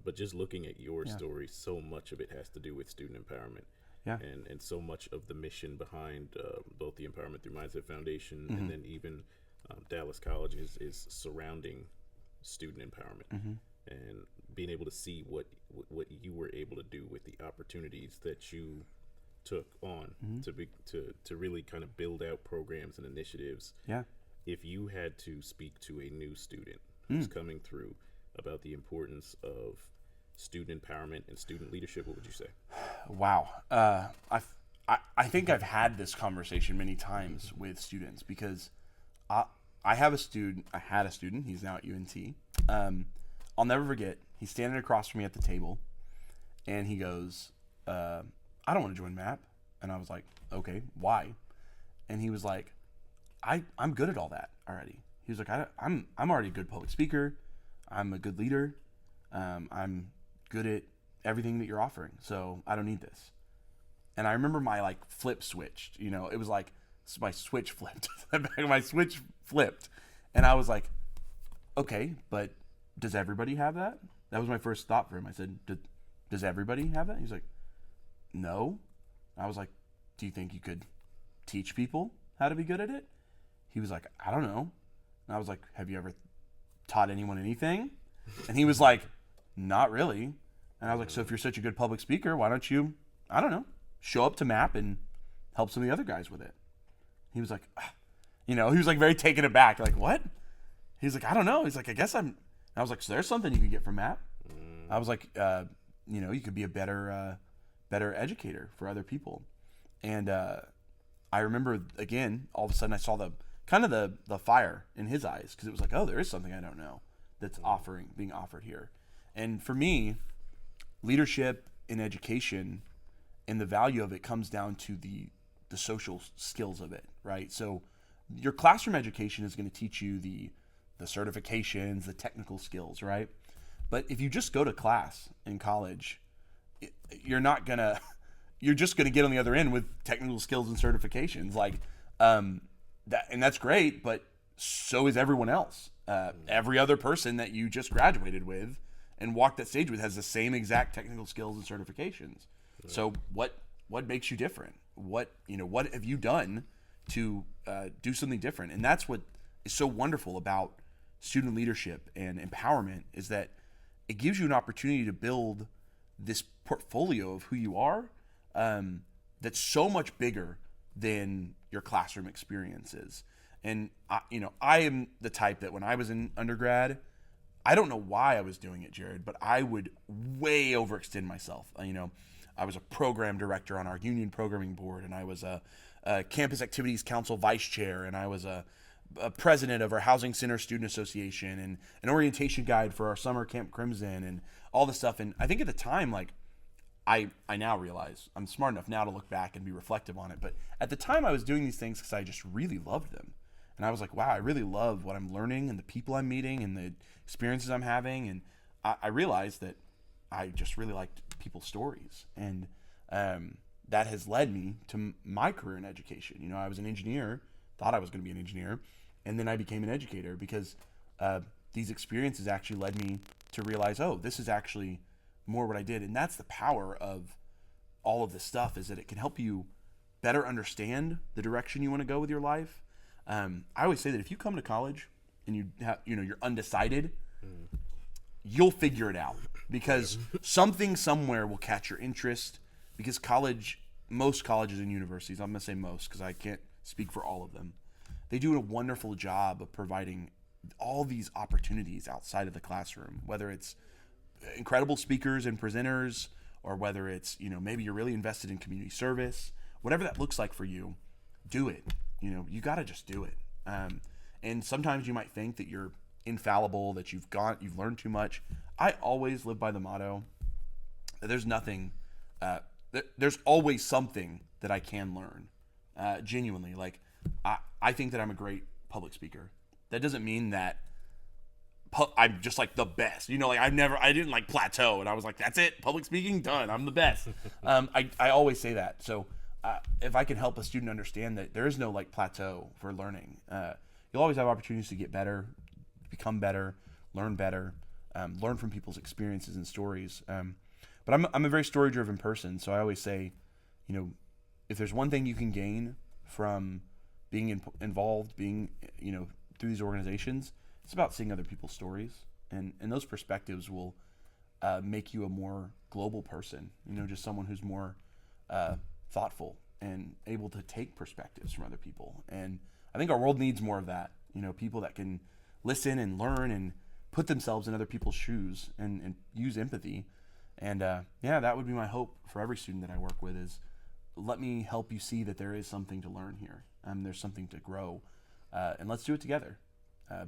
But just looking at your story, so much of it has to do with student empowerment. Yeah. And so much of the mission behind both the Empowerment Through Mindset Foundation and then even Dallas College is surrounding student empowerment and being able to see what you were able to do with the opportunities that you took on to really kind of build out programs and initiatives. Yeah. If you had to speak to a new student who's coming through about the importance of student empowerment and student leadership, what would you say? Wow. I think I've had this conversation many times with students because I had a student, he's now at UNT. I'll never forget, he's standing across from me at the table and he goes, I don't want to join MAP. And I was like, okay, why? And he was like, I'm good at all that already. He was like, I'm already a good public speaker. I'm a good leader. I'm good at everything that you're offering. So I don't need this. And I remember my flip switched, it was like my switch flipped. My switch flipped. And I was like, okay, but does everybody have that? That was my first thought for him. I said, does everybody have that? He's like, no. I was like, do you think you could teach people how to be good at it? He was like, I don't know. And I was like, have you ever taught anyone anything? And he was like, not really. And I was like, so if you're such a good public speaker, why don't you, I don't know, show up to MAP and help some of the other guys with it? He was like, he was like very taken aback. Like, what? He's like, I don't know. He's like, I was like, so there's something you can get from MAP. I was like, you could be a better better educator for other people. And I remember, again, all of a sudden I saw the kind of the fire in his eyes, because it was like, oh, there is something I don't know that's being offered here. And for me, leadership in education and the value of it comes down to the social skills of it, right? So your classroom education is going to teach you the certifications, the technical skills, right? But if you just go to class in college, you're just going to get on the other end with technical skills and certifications, like and that's great, but so is everyone else. Every other person that you just graduated with and walked that stage with has the same exact technical skills and certifications. Right. So what makes you different? What have you done to do something different? And that's what is so wonderful about student leadership and empowerment, is that it gives you an opportunity to build this portfolio of who you are, that's so much bigger than your classroom experiences. And I am the type that when I was in undergrad, I don't know why I was doing it, Jared, but I would way overextend myself. I was a program director on our union programming board, and I was a campus activities council vice chair, and I was a president of our housing center student association, and an orientation guide for our summer Camp Crimson, and all this stuff. And I think at the time, like, I now realize I'm smart enough now to look back and be reflective on it. But at the time, I was doing these things because I just really loved them. And I was like, wow, I really love what I'm learning and the people I'm meeting and the experiences I'm having. And I realized that I just really liked people's stories. And that has led me to my career in education. I was an engineer, thought I was going to be an engineer, and then I became an educator because these experiences actually led me to realize, oh, this is actually more what I did. And that's the power of all of this stuff, is that it can help you better understand the direction you want to go with your life. I always say that if you come to college and you're undecided, you'll figure it out, because something somewhere will catch your interest. Because most colleges and universities, I'm going to say most because I can't speak for all of them, they do a wonderful job of providing all these opportunities outside of the classroom, whether it's incredible speakers and presenters, or whether it's, maybe you're really invested in community service. Whatever that looks like for you, do it. You got to just do it. And sometimes you might think that you're infallible, that you've learned too much. I always live by the motto that there's nothing, there's always something that I can learn. Genuinely, like I think that I'm a great public speaker. That doesn't mean that I'm just like the best. I didn't like plateau and I was like, that's it, public speaking done, I'm the best. I always say that. So if I can help a student understand that there is no like plateau for learning, you'll always have opportunities to get better, become better, learn from people's experiences and stories. But I'm a very story driven person. So I always say, if there's one thing you can gain from being involved, being, through these organizations, it's about seeing other people's stories, and those perspectives will make you a more global person, just someone who's more thoughtful and able to take perspectives from other people. And I think our world needs more of that, people that can listen and learn and put themselves in other people's shoes and use empathy. And that would be my hope for every student that I work with, is let me help you see that there is something to learn here. There's something to grow, and let's do it together,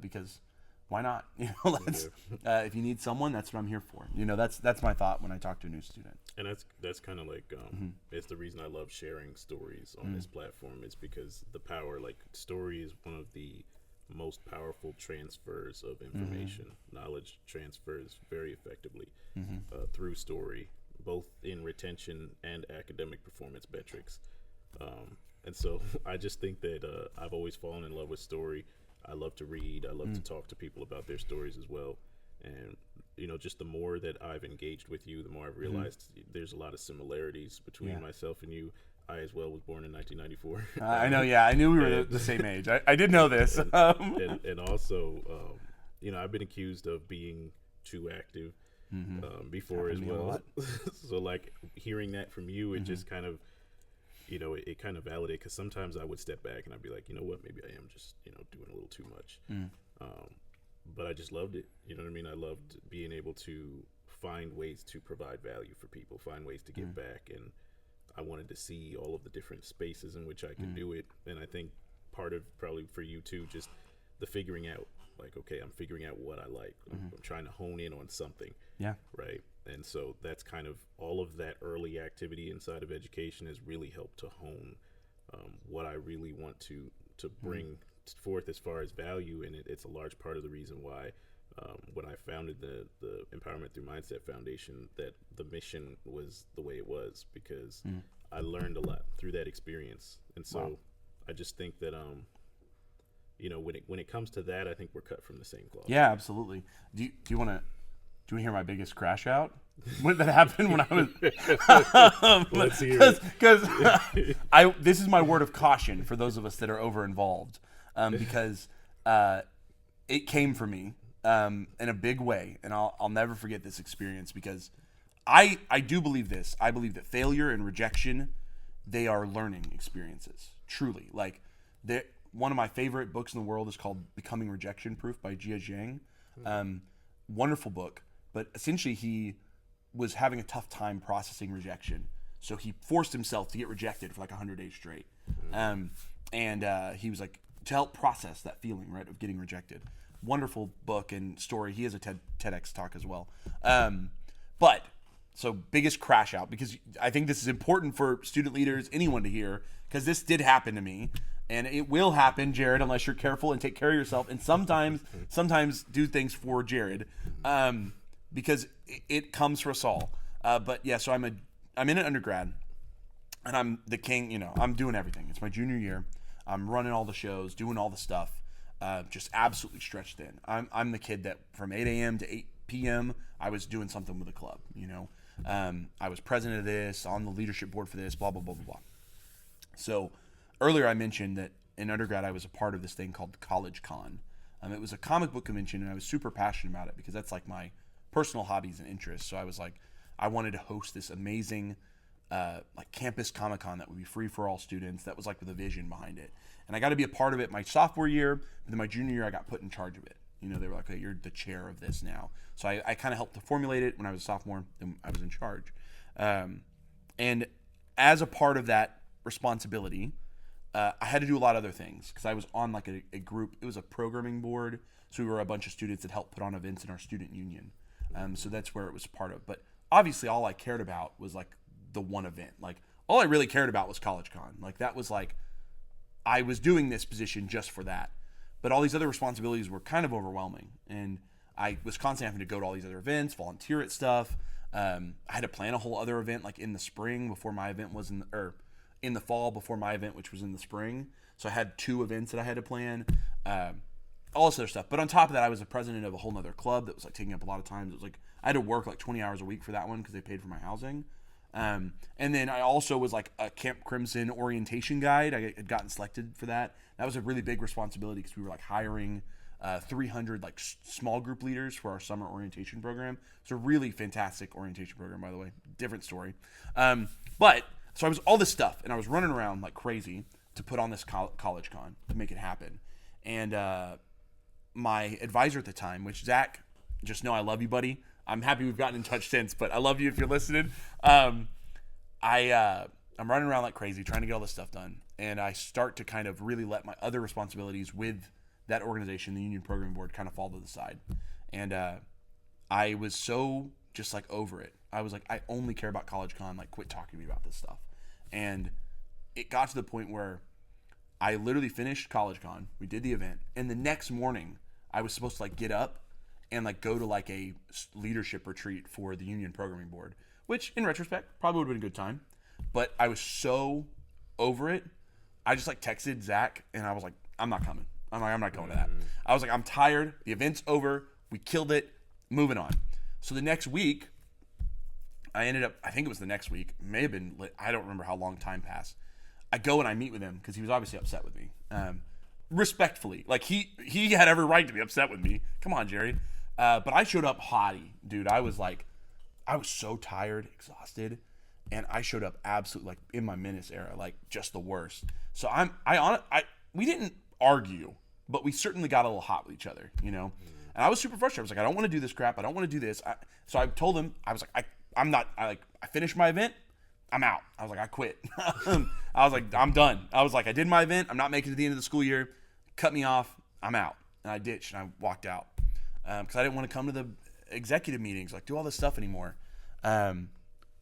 because why not? If you need someone, that's what I'm here for. That's my thought when I talk to a new student. And that's kind of like it's the reason I love sharing stories on this platform, is because the power, like, story is one of the most powerful transfers of information. Knowledge transfers very effectively through story, both in retention and academic performance metrics. And so I just think that I've always fallen in love with story. I love to read. I love to talk to people about their stories as well. And, just the more that I've engaged with you, the more I've realized there's a lot of similarities between myself and you. I as well was born in 1994. I know, yeah. I knew we were the same age. I did know this. And also, I've been accused of being too active before as well. So, like, hearing that from you, it just kind of, it kind of validated, because sometimes I would step back and I'd be like, you know what, maybe I am just, doing a little too much. But I just loved it. You know what I mean? I loved being able to find ways to provide value for people, find ways to give back. And I wanted to see all of the different spaces in which I could do it. And I think part of probably for you too, just the figuring out, like, okay, I'm figuring out what I like. I'm trying to hone in on something. Yeah. Right. And so that's kind of all of that early activity inside of education has really helped to hone what I really want to bring forth as far as value. And it's a large part of the reason why when I founded the Empowerment Through Mindset Foundation, that the mission was the way it was, because I learned a lot through that experience. And so I just think that, when it comes to that, I think we're cut from the same cloth. Yeah, absolutely. Do you want to hear my biggest crash out? When that happened when I was Let's hear it. Because this is my word of caution for those of us that are over involved, because it came for me in a big way, and I'll never forget this experience, because I do believe this. I believe that failure and rejection, they are learning experiences. Truly, like one of my favorite books in the world is called Becoming Rejection Proof by Jia Zhang. Wonderful book, but essentially he was having a tough time processing rejection, so he forced himself to get rejected for like 100 days straight. And he was like, to help process that feeling, right, of getting rejected. Wonderful book and story. He has a TEDx talk as well. But so biggest crash out, because I think this is important for student leaders, anyone to hear, because this did happen to me, and it will happen, Jared, unless you're careful and take care of yourself, and sometimes do things for Jared, because it comes for us all. But yeah, so I'm in an undergrad, and I'm the king. I'm doing everything. It's my junior year. I'm running all the shows, doing all the stuff, just absolutely stretched thin. I'm the kid that from 8 a.m. to 8 p.m. I was doing something with the club. I was president of this, on the leadership board for this, blah blah blah blah blah. So earlier I mentioned that in undergrad I was a part of this thing called College Con. It was a comic book convention, and I was super passionate about it because that's like my personal hobbies and interests. So I was like, I wanted to host this amazing like campus Comic-Con that would be free for all students. That was like the vision behind it. And I got to be a part of it my sophomore year, but then my junior year I got put in charge of it. They were like, okay, you're the chair of this now. So I kind of helped to formulate it when I was a sophomore, and I was in charge. And as a part of that responsibility, I had to do a lot of other things, because I was on like a group. It was a programming board, so we were a bunch of students that helped put on events in our student union. So that's where it was part of. But obviously all I cared about was like the one event. Like all I really cared about was College Con. Like that was like, I was doing this position just for that. But all these other responsibilities were kind of overwhelming, and I was constantly having to go to all these other events, volunteer at stuff. I had to plan a whole other event like in the spring before my event was in the fall before my event, which was in the spring. So I had 2 events that I had to plan, all this other stuff. But on top of that, I was the president of a whole nother club that was like taking up a lot of time. It was like I had to work like 20 hours a week for that one because they paid for my housing. And then I also was like a Camp Crimson orientation guide. I had gotten selected for that. That was a really big responsibility because we were like hiring 300 like small group leaders for our summer orientation program. It's a really fantastic orientation program, by the way. Different story. But so I was all this stuff, and I was running around like crazy to put on this College Con to make it happen. And my advisor at the time, which Zach, just know I love you, buddy. I'm happy we've gotten in touch since, but I love you if you're listening. I'm running around like crazy trying to get all this stuff done, and I start to kind of really let my other responsibilities with that organization, the Union Program Board, kind of fall to the side. And I was so just like over it. I was like, I only care about College Con. Like, quit talking to me about this stuff. And it got to the point where I literally finished College Con. We did the event, and the next morning I was supposed to like get up and like go to like a leadership retreat for the Union Programming Board, which in retrospect probably would have been a good time. But I was so over it. I just like texted Zach, and I was like, I'm not coming. I'm not going to that. I was like, I'm tired. The event's over. We killed it. Moving on. So the next week, I think it was the next week. It may have been, I don't remember how long time passed. I go and I meet with him because he was obviously upset with me. Respectfully. Like, he had every right to be upset with me. Come on, Jerry. But I showed up haughty, dude. I was so tired, exhausted, and I showed up absolutely like in my menace era, like just the worst. So we didn't argue, but we certainly got a little hot with each other, And I was super frustrated. I was like, I don't want to do this crap. I don't want to do this. So I told him, I was like, I finished my event. I'm out. I was like, I quit. I was like, I'm done. I was like, I did my event. I'm not making it to the end of the school year. Cut me off. I'm out. And I ditched and I walked out because I didn't want to come to the executive meetings, like do all this stuff anymore. And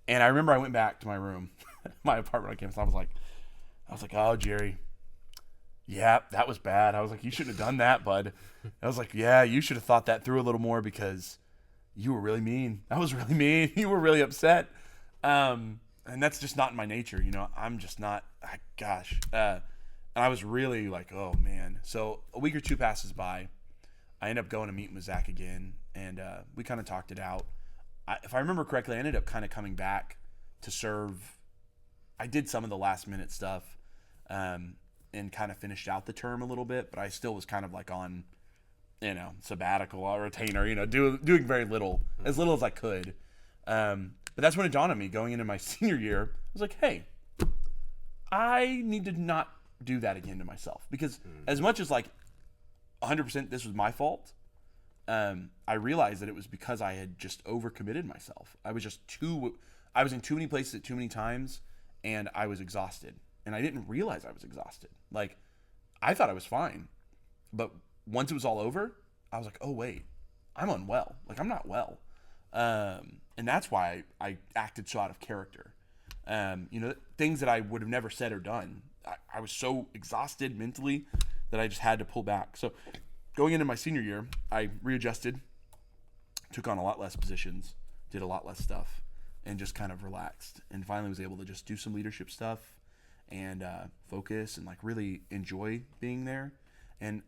I remember I went back to my room, my apartment on campus. I was like, oh, Jerry, yeah, that was bad. I was like, you shouldn't have done that, bud. I was like, yeah, you should have thought that through a little more because you were really mean. That was really mean. You were really upset. And that's just not in my nature. You know, I'm just not, and I was really like, oh man. So a week or two passes by. I end up going to meet with Zach again. And we kind of talked it out. If I remember correctly, I ended up kind of coming back to serve. I did some of the last minute stuff and kind of finished out the term a little bit, but I still was kind of like on, you know, sabbatical or retainer, you know, doing very little, as little as I could. But that's when it dawned on me going into my senior year. I was like, hey, I need to not do that again to myself because as much as like 100% this was my fault, I realized that it was because I had just overcommitted myself. I was in too many places at too many times and I was exhausted and I didn't realize I was exhausted. Like I thought I was fine, but once it was all over, I was like, oh wait, I'm unwell. Like I'm not well. And that's why I acted so out of character. You know, things that I would have never said or done. I was so exhausted mentally that I just had to pull back. So going into my senior year, I readjusted, took on a lot less positions, did a lot less stuff, and just kind of relaxed. And finally was able to just do some leadership stuff and focus and like really enjoy being there. And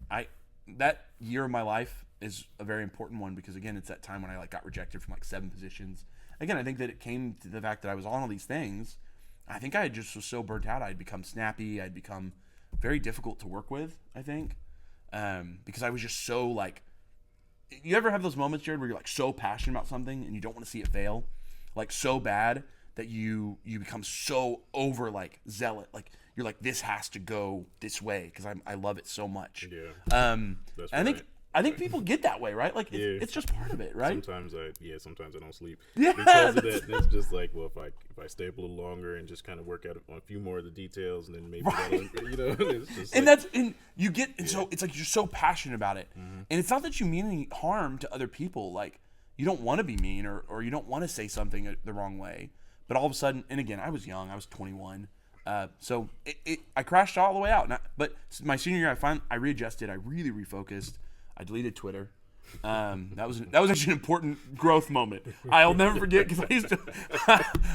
that year of my life is a very important one because again, it's that time when I like got rejected from like 7 positions. Again, I think that it came to the fact that I was on all these things. I think I just was so burnt out. I'd become snappy. I'd become very difficult to work with, I think, because I was just so like, you ever have those moments, Jared, where you're like so passionate about something and you don't want to see it fail, like so bad that you become so over like zealot, like you're like, this has to go this way because I love it so much. Yeah. That's right. I think people get that way, right? Like it's just part of it, right? Sometimes I don't sleep. Yeah. Because of that. It's just like, well, if I stay up a little longer and just kind of work out on a few more of the details, and then maybe that'll, you know, it's just and like, so it's like you're so passionate about it, and it's not that you mean any harm to other people. Like you don't want to be mean or you don't want to say something the wrong way, but all of a sudden, and again, I was young, I was 21. So I crashed all the way out. But my senior year, I readjusted. I really refocused. I deleted Twitter. That was actually an important growth moment. I'll never forget because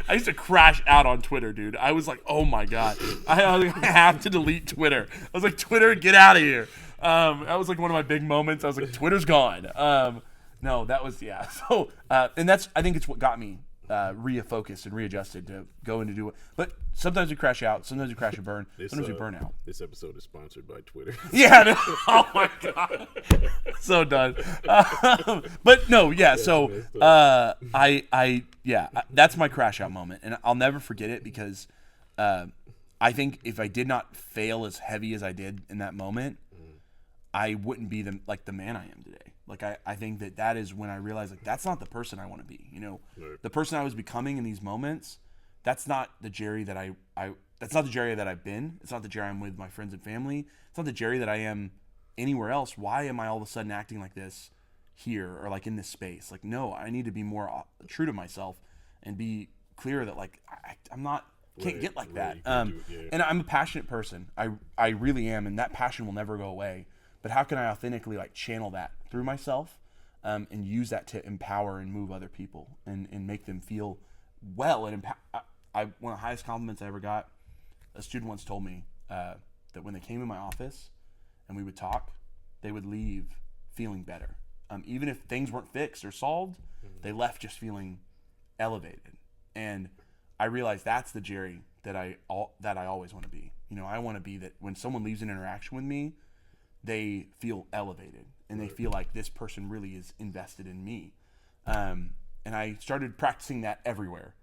I used to crash out on Twitter, dude. I was like, oh my god, I have to delete Twitter. I was like, Twitter, get out of here. That was like one of my big moments. I was like, Twitter's gone. No, that was So and that's I think it's what got me refocused and readjusted to go into do it. But sometimes we crash out, sometimes we crash and burn, sometimes we burn out. This episode is sponsored by Twitter. Yeah, no, oh my god, so done. But no, yeah. So that's my crash out moment, and I'll never forget it because I think if I did not fail as heavy as I did in that moment, I wouldn't be the man I am today. Like I think that is when I realized like that's not the person I want to be. You know, right. The person I was becoming in these moments, that's not the Jerry that that's not the Jerry that I've been. It's not the Jerry I'm with my friends and family. It's not the Jerry that I am anywhere else. Why am I all of a sudden acting like this here or like in this space? Like no, I need to be more true to myself and be clear that like I'm not can't get like that. And I'm a passionate person. I really am, and that passion will never go away. But how can I authentically like channel that through myself and use that to empower and move other people and make them feel well and one of the highest compliments I ever got, a student once told me that when they came in my office and we would talk, they would leave feeling better. Even if things weren't fixed or solved, they left just feeling elevated. And I realized that's the Jerry that I always want to be. You know, I want to be that when someone leaves an interaction with me, they feel elevated and they feel like this person really is invested in me. And I started practicing that everywhere.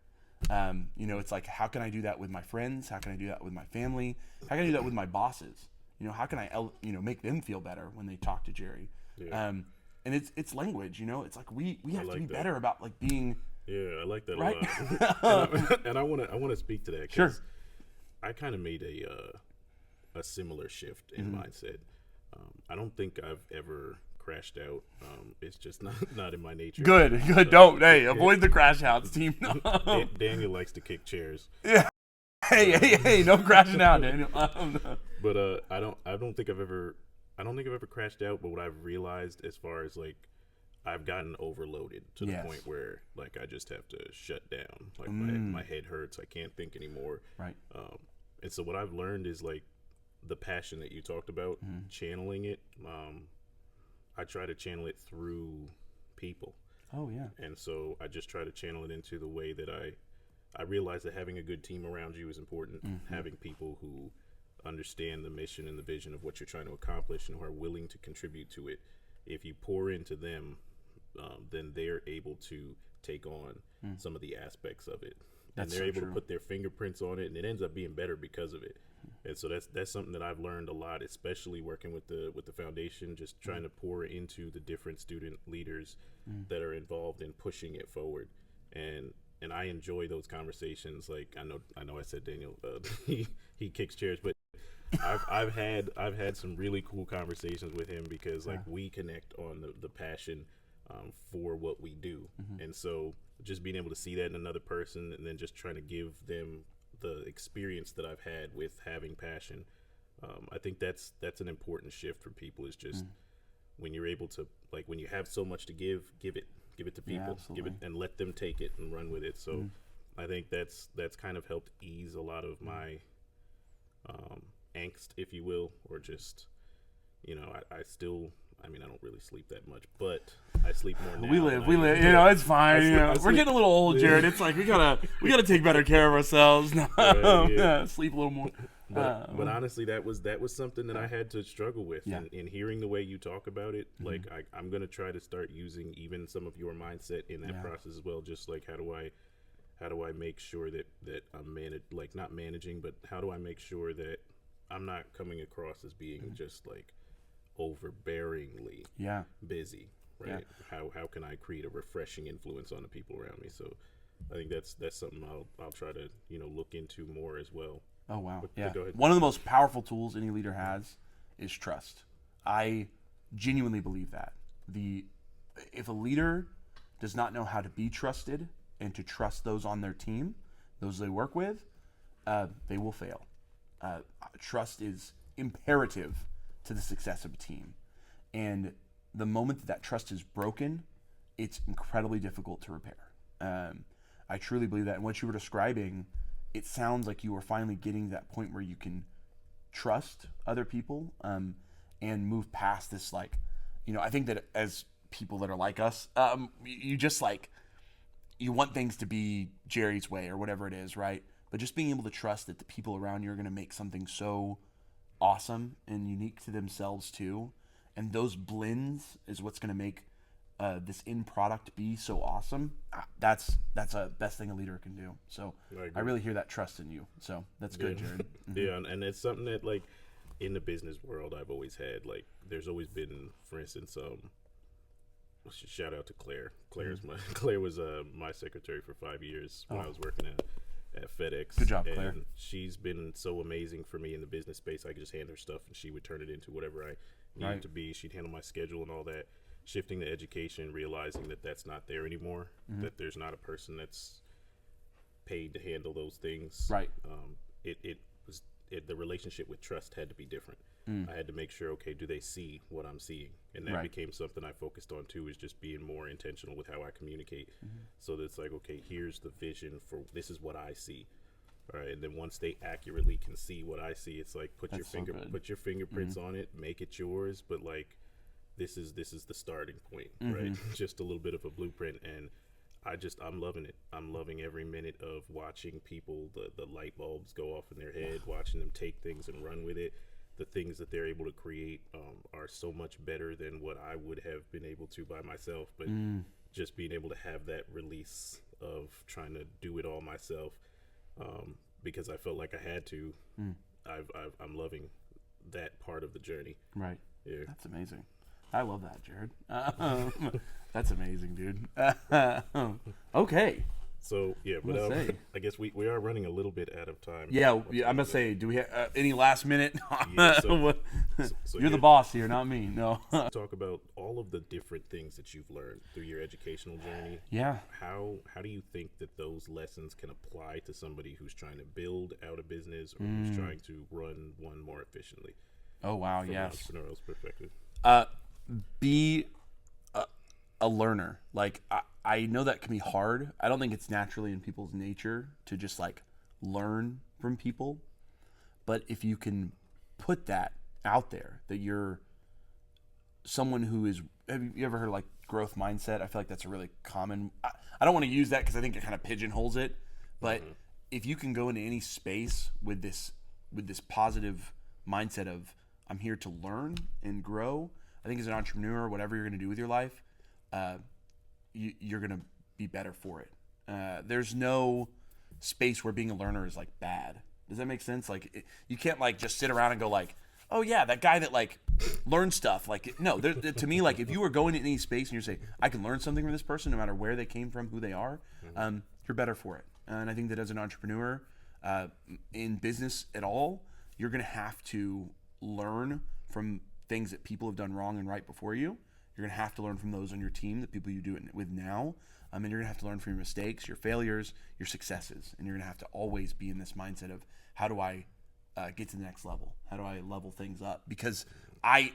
You know, it's like, how can I do that with my friends? How can I do that with my family? How can I do that with my bosses? You know, how can I, make them feel better when they talk to Jerry? Yeah. and it's language, you know. It's like we have to be like that. better about like being Yeah, I like that right. a lot. And I want to speak to that because Sure. I kind of made a similar shift in mindset. I don't think I've ever crashed out. It's just not in my nature. Good. Don't avoid the crash outs, team. Daniel likes to kick chairs. Yeah. Hey, no crashing out, Daniel. But I don't think I've ever crashed out. But what I've realized as far as like I've gotten overloaded to the point where like I just have to shut down. Like my head hurts. I can't think anymore. Right. And so what I've learned is like the passion that you talked about, channeling it. I try to channel it through people. Oh yeah. And so I just try to channel it into the way that I realize that having a good team around you is important. Having people who understand the mission and the vision of what you're trying to accomplish and who are willing to contribute to it. If you pour into them, then they're able to take on some of the aspects of it. And they're able to put their fingerprints on it, and it ends up being better because of it. And so that's something that I've learned a lot, especially working with the foundation, just trying to pour into the different student leaders that are involved in pushing it forward. And I enjoy those conversations. Like I know I said Daniel he kicks chairs, but I've had some really cool conversations with him because like we connect on the passion for what we do. And so just being able to see that in another person and then just trying to give them the experience that I've had with having passion. I think that's an important shift for people is just when you're able to, like when you have so much to give it to people, give it and let them take it and run with it. So I think that's kind of helped ease a lot of my angst, if you will, or just, you know, I mean, I don't really sleep that much, but I sleep more now. We live. You know, it's fine. We're getting a little old, Jared. It's like we gotta take better care of ourselves. Sleep a little more. But honestly, that was something that I had to struggle with. Yeah. And in hearing the way you talk about it, like I'm gonna try to start using even some of your mindset in that process as well. Just like how do I make sure that I'm not managing, but how do I make sure that I'm not coming across as being just like overbearingly busy, right? How can I create a refreshing influence on the people around me? So I think that's something I'll try to look into more as well. Oh wow. But go ahead. One of the most powerful tools any leader has is trust. I genuinely believe that. If a leader does not know how to be trusted and to trust those on their team, those they work with, they will fail. Trust is imperative to the success of a team. And the moment that trust is broken, it's incredibly difficult to repair. I truly believe that. And what you were describing, it sounds like you are finally getting to that point where you can trust other people and move past this, like, I think that as people that are like us, you just like, you want things to be Jerry's way or whatever it is, right? But just being able to trust that the people around you are going to make something so awesome and unique to themselves too, and those blends is what's going to make this end product be so awesome. That's a best thing a leader can do. So I really hear that trust in you. So that's good, Jared. Yeah, and it's something that like in the business world I've always had. Like there's always been, for instance, shout out to Claire. Claire was my secretary for 5 years when I was working at FedEx. Good job, and Claire. She's been so amazing for me in the business space. I could just hand her stuff and she would turn it into whatever I needed to be. She'd handle my schedule and all that. Shifting to education, realizing that that's not there anymore, that there's not a person that's paid to handle those things. Right. The relationship with trust had to be different. I had to make sure, okay, do they see what I'm seeing? And that became something I focused on too, is just being more intentional with how I communicate. So that it's like, okay, here's the vision for, this is what I see. All right. And then once they accurately can see what I see, it's like, put your fingerprints on it, make it yours. But like, this is the starting point, right? Just a little bit of a blueprint. And I'm loving it. I'm loving every minute of watching people, the light bulbs go off in their head, watching them take things and run with it. The things that they're able to create are so much better than what I would have been able to by myself. But just being able to have that release of trying to do it all myself, because I felt like I had to. I'm loving that part of the journey. Right. Yeah. That's amazing. I love that, Jared. That's amazing, dude. Okay. So yeah, but Let's say. I guess we are running a little bit out of time. Yeah, I must say, do we have any last minute? Yeah, so You're the boss here, not me. No. Talk about all of the different things that you've learned through your educational journey. Yeah. How do you think that those lessons can apply to somebody who's trying to build out a business or who's trying to run one more efficiently? Oh wow, From yes. an entrepreneurial perspective. Be a learner. Like I know that can be hard. I don't think it's naturally in people's nature to just like learn from people. But if you can put that out there, that you're someone who is, have you ever heard of like growth mindset? I feel like that's a really common, I don't want to use that because I think it kind of pigeonholes it. But if you can go into any space with this positive mindset of I'm here to learn and grow, I think as an entrepreneur, whatever you're going to do with your life, you're going to be better for it. There's no space where being a learner is like bad. Does that make sense? Like you can't like just sit around and go like, oh yeah, that guy that like learned stuff. Like no, to me, like if you were going to any space and you're saying I can learn something from this person, no matter where they came from, who they are, you're better for it. And I think that as an entrepreneur, in business at all, you're going to have to learn from things that people have done wrong and right before you. You're going to have to learn from those on your team, the people you do it with now. And you're going to have to learn from your mistakes, your failures, your successes. And you're going to have to always be in this mindset of how do I get to the next level? How do I level things up? Because I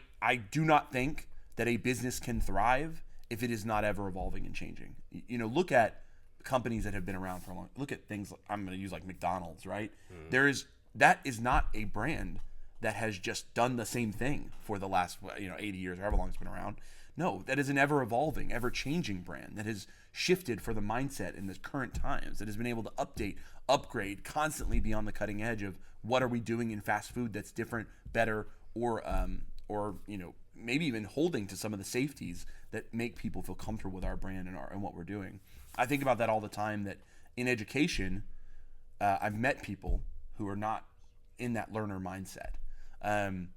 do not think that a business can thrive if it is not ever evolving and changing. You know, look at companies that have been around for a long. Look at things I'm going to use like McDonald's, right? That is not a brand that has just done the same thing for the last 80 years or however long it's been around. No, that is an ever evolving, ever changing brand that has shifted for the mindset in the current times, that has been able to update, upgrade, constantly be on the cutting edge of what are we doing in fast food that's different, better, or maybe even holding to some of the safeties that make people feel comfortable with our brand and what we're doing. I think about that all the time, that in education, I've met people who are not in that learner mindset. And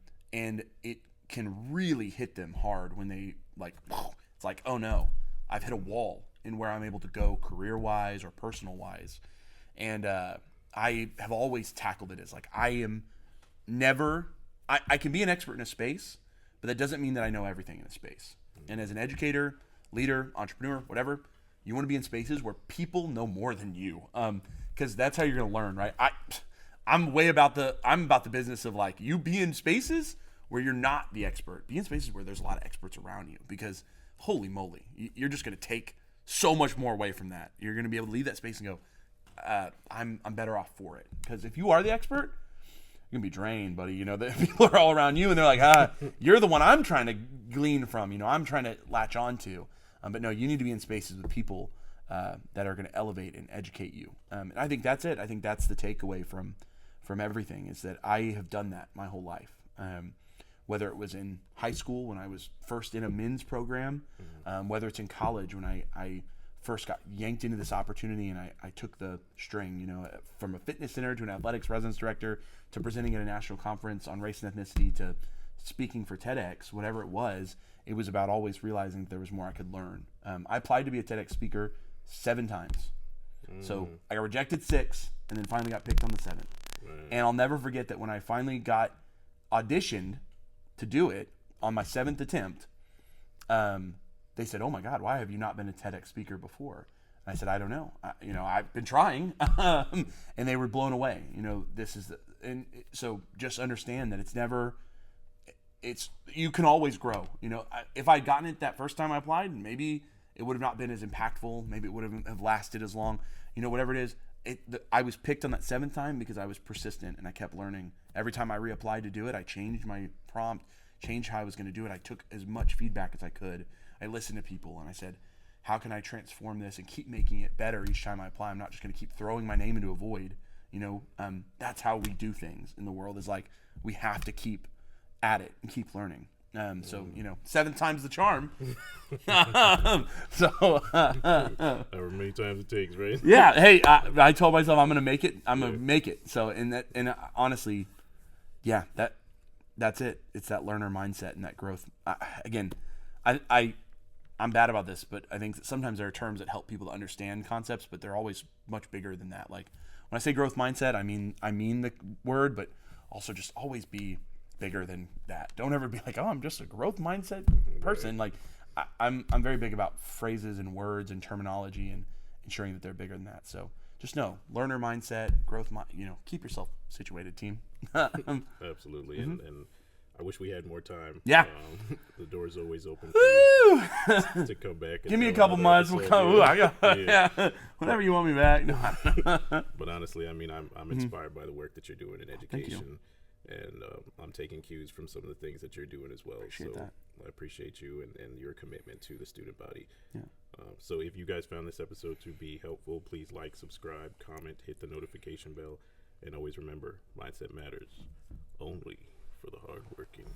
it can really hit them hard when they it's like, oh no, I've hit a wall in where I'm able to go career-wise or personal-wise. And I have always tackled it as like, I can be an expert in a space, but that doesn't mean that I know everything in a space. And as an educator, leader, entrepreneur, whatever, you want to be in spaces where people know more than you. Because that's how you're going to learn, right? I'm about the business of like, you be in spaces where you're not the expert. Be in spaces where there's a lot of experts around you, because holy moly, you're just going to take so much more away from that. You're going to be able to leave that space and go, I'm better off for it. Because if you are the expert, you're going to be drained, buddy. You know, the people are all around you and they're like, you're the one I'm trying to glean from, I'm trying to latch on to. But no, you need to be in spaces with people that are going to elevate and educate you. And I think that's it. I think that's the takeaway from everything, is that I have done that my whole life. Whether it was in high school when I was first in a men's program, whether it's in college when I first got yanked into this opportunity and I took the string, from a fitness center to an athletics residence director to presenting at a national conference on race and ethnicity to speaking for TEDx, whatever it was about always realizing that there was more I could learn. I applied to be a TEDx speaker 7 times. So I got rejected 6 and then finally got picked on the 7th. And I'll never forget that when I finally got auditioned to do it on my 7th attempt, they said, "Oh my God, why have you not been a TEDx speaker before?" And I said, "I don't know. I've been trying." And they were blown away. So just understand that you can always grow. If I'd gotten it that first time I applied, maybe it would have not been as impactful. Maybe it would have lasted as long. Whatever it is. I was picked on that 7th time because I was persistent and I kept learning. Every time I reapplied to do it, I changed my prompt, changed how I was going to do it. I took as much feedback as I could. I listened to people and I said, how can I transform this and keep making it better each time I apply? I'm not just going to keep throwing my name into a void. That's how we do things in the world, is like, we have to keep at it and keep learning. 7th time's the charm. However many times it takes, right? Yeah. Hey, I told myself I'm gonna make it. I'm gonna make it. So, honestly, yeah, that's it. It's that learner mindset and that growth. Again, I'm bad about this, but I think that sometimes there are terms that help people to understand concepts, but they're always much bigger than that. Like when I say growth mindset, I mean the word, but also just always be bigger than that. Don't ever be like, oh, I'm just a growth mindset person. Like I'm very big about phrases and words and terminology and ensuring that they're bigger than that. So just know, learner mindset, growth, keep yourself situated, team. Absolutely. And I wish we had more time. Yeah. The door's always open to come back. Give me a couple months. We'll come. Whenever you want me back. But honestly, I mean, I'm inspired by the work that you're doing in education. And I'm taking cues from some of the things that you're doing as well. Appreciate that. I appreciate you and your commitment to the student body. Yeah. So if you guys found this episode to be helpful, please like, subscribe, comment, hit the notification bell, and always remember, mindset matters only for the hardworking.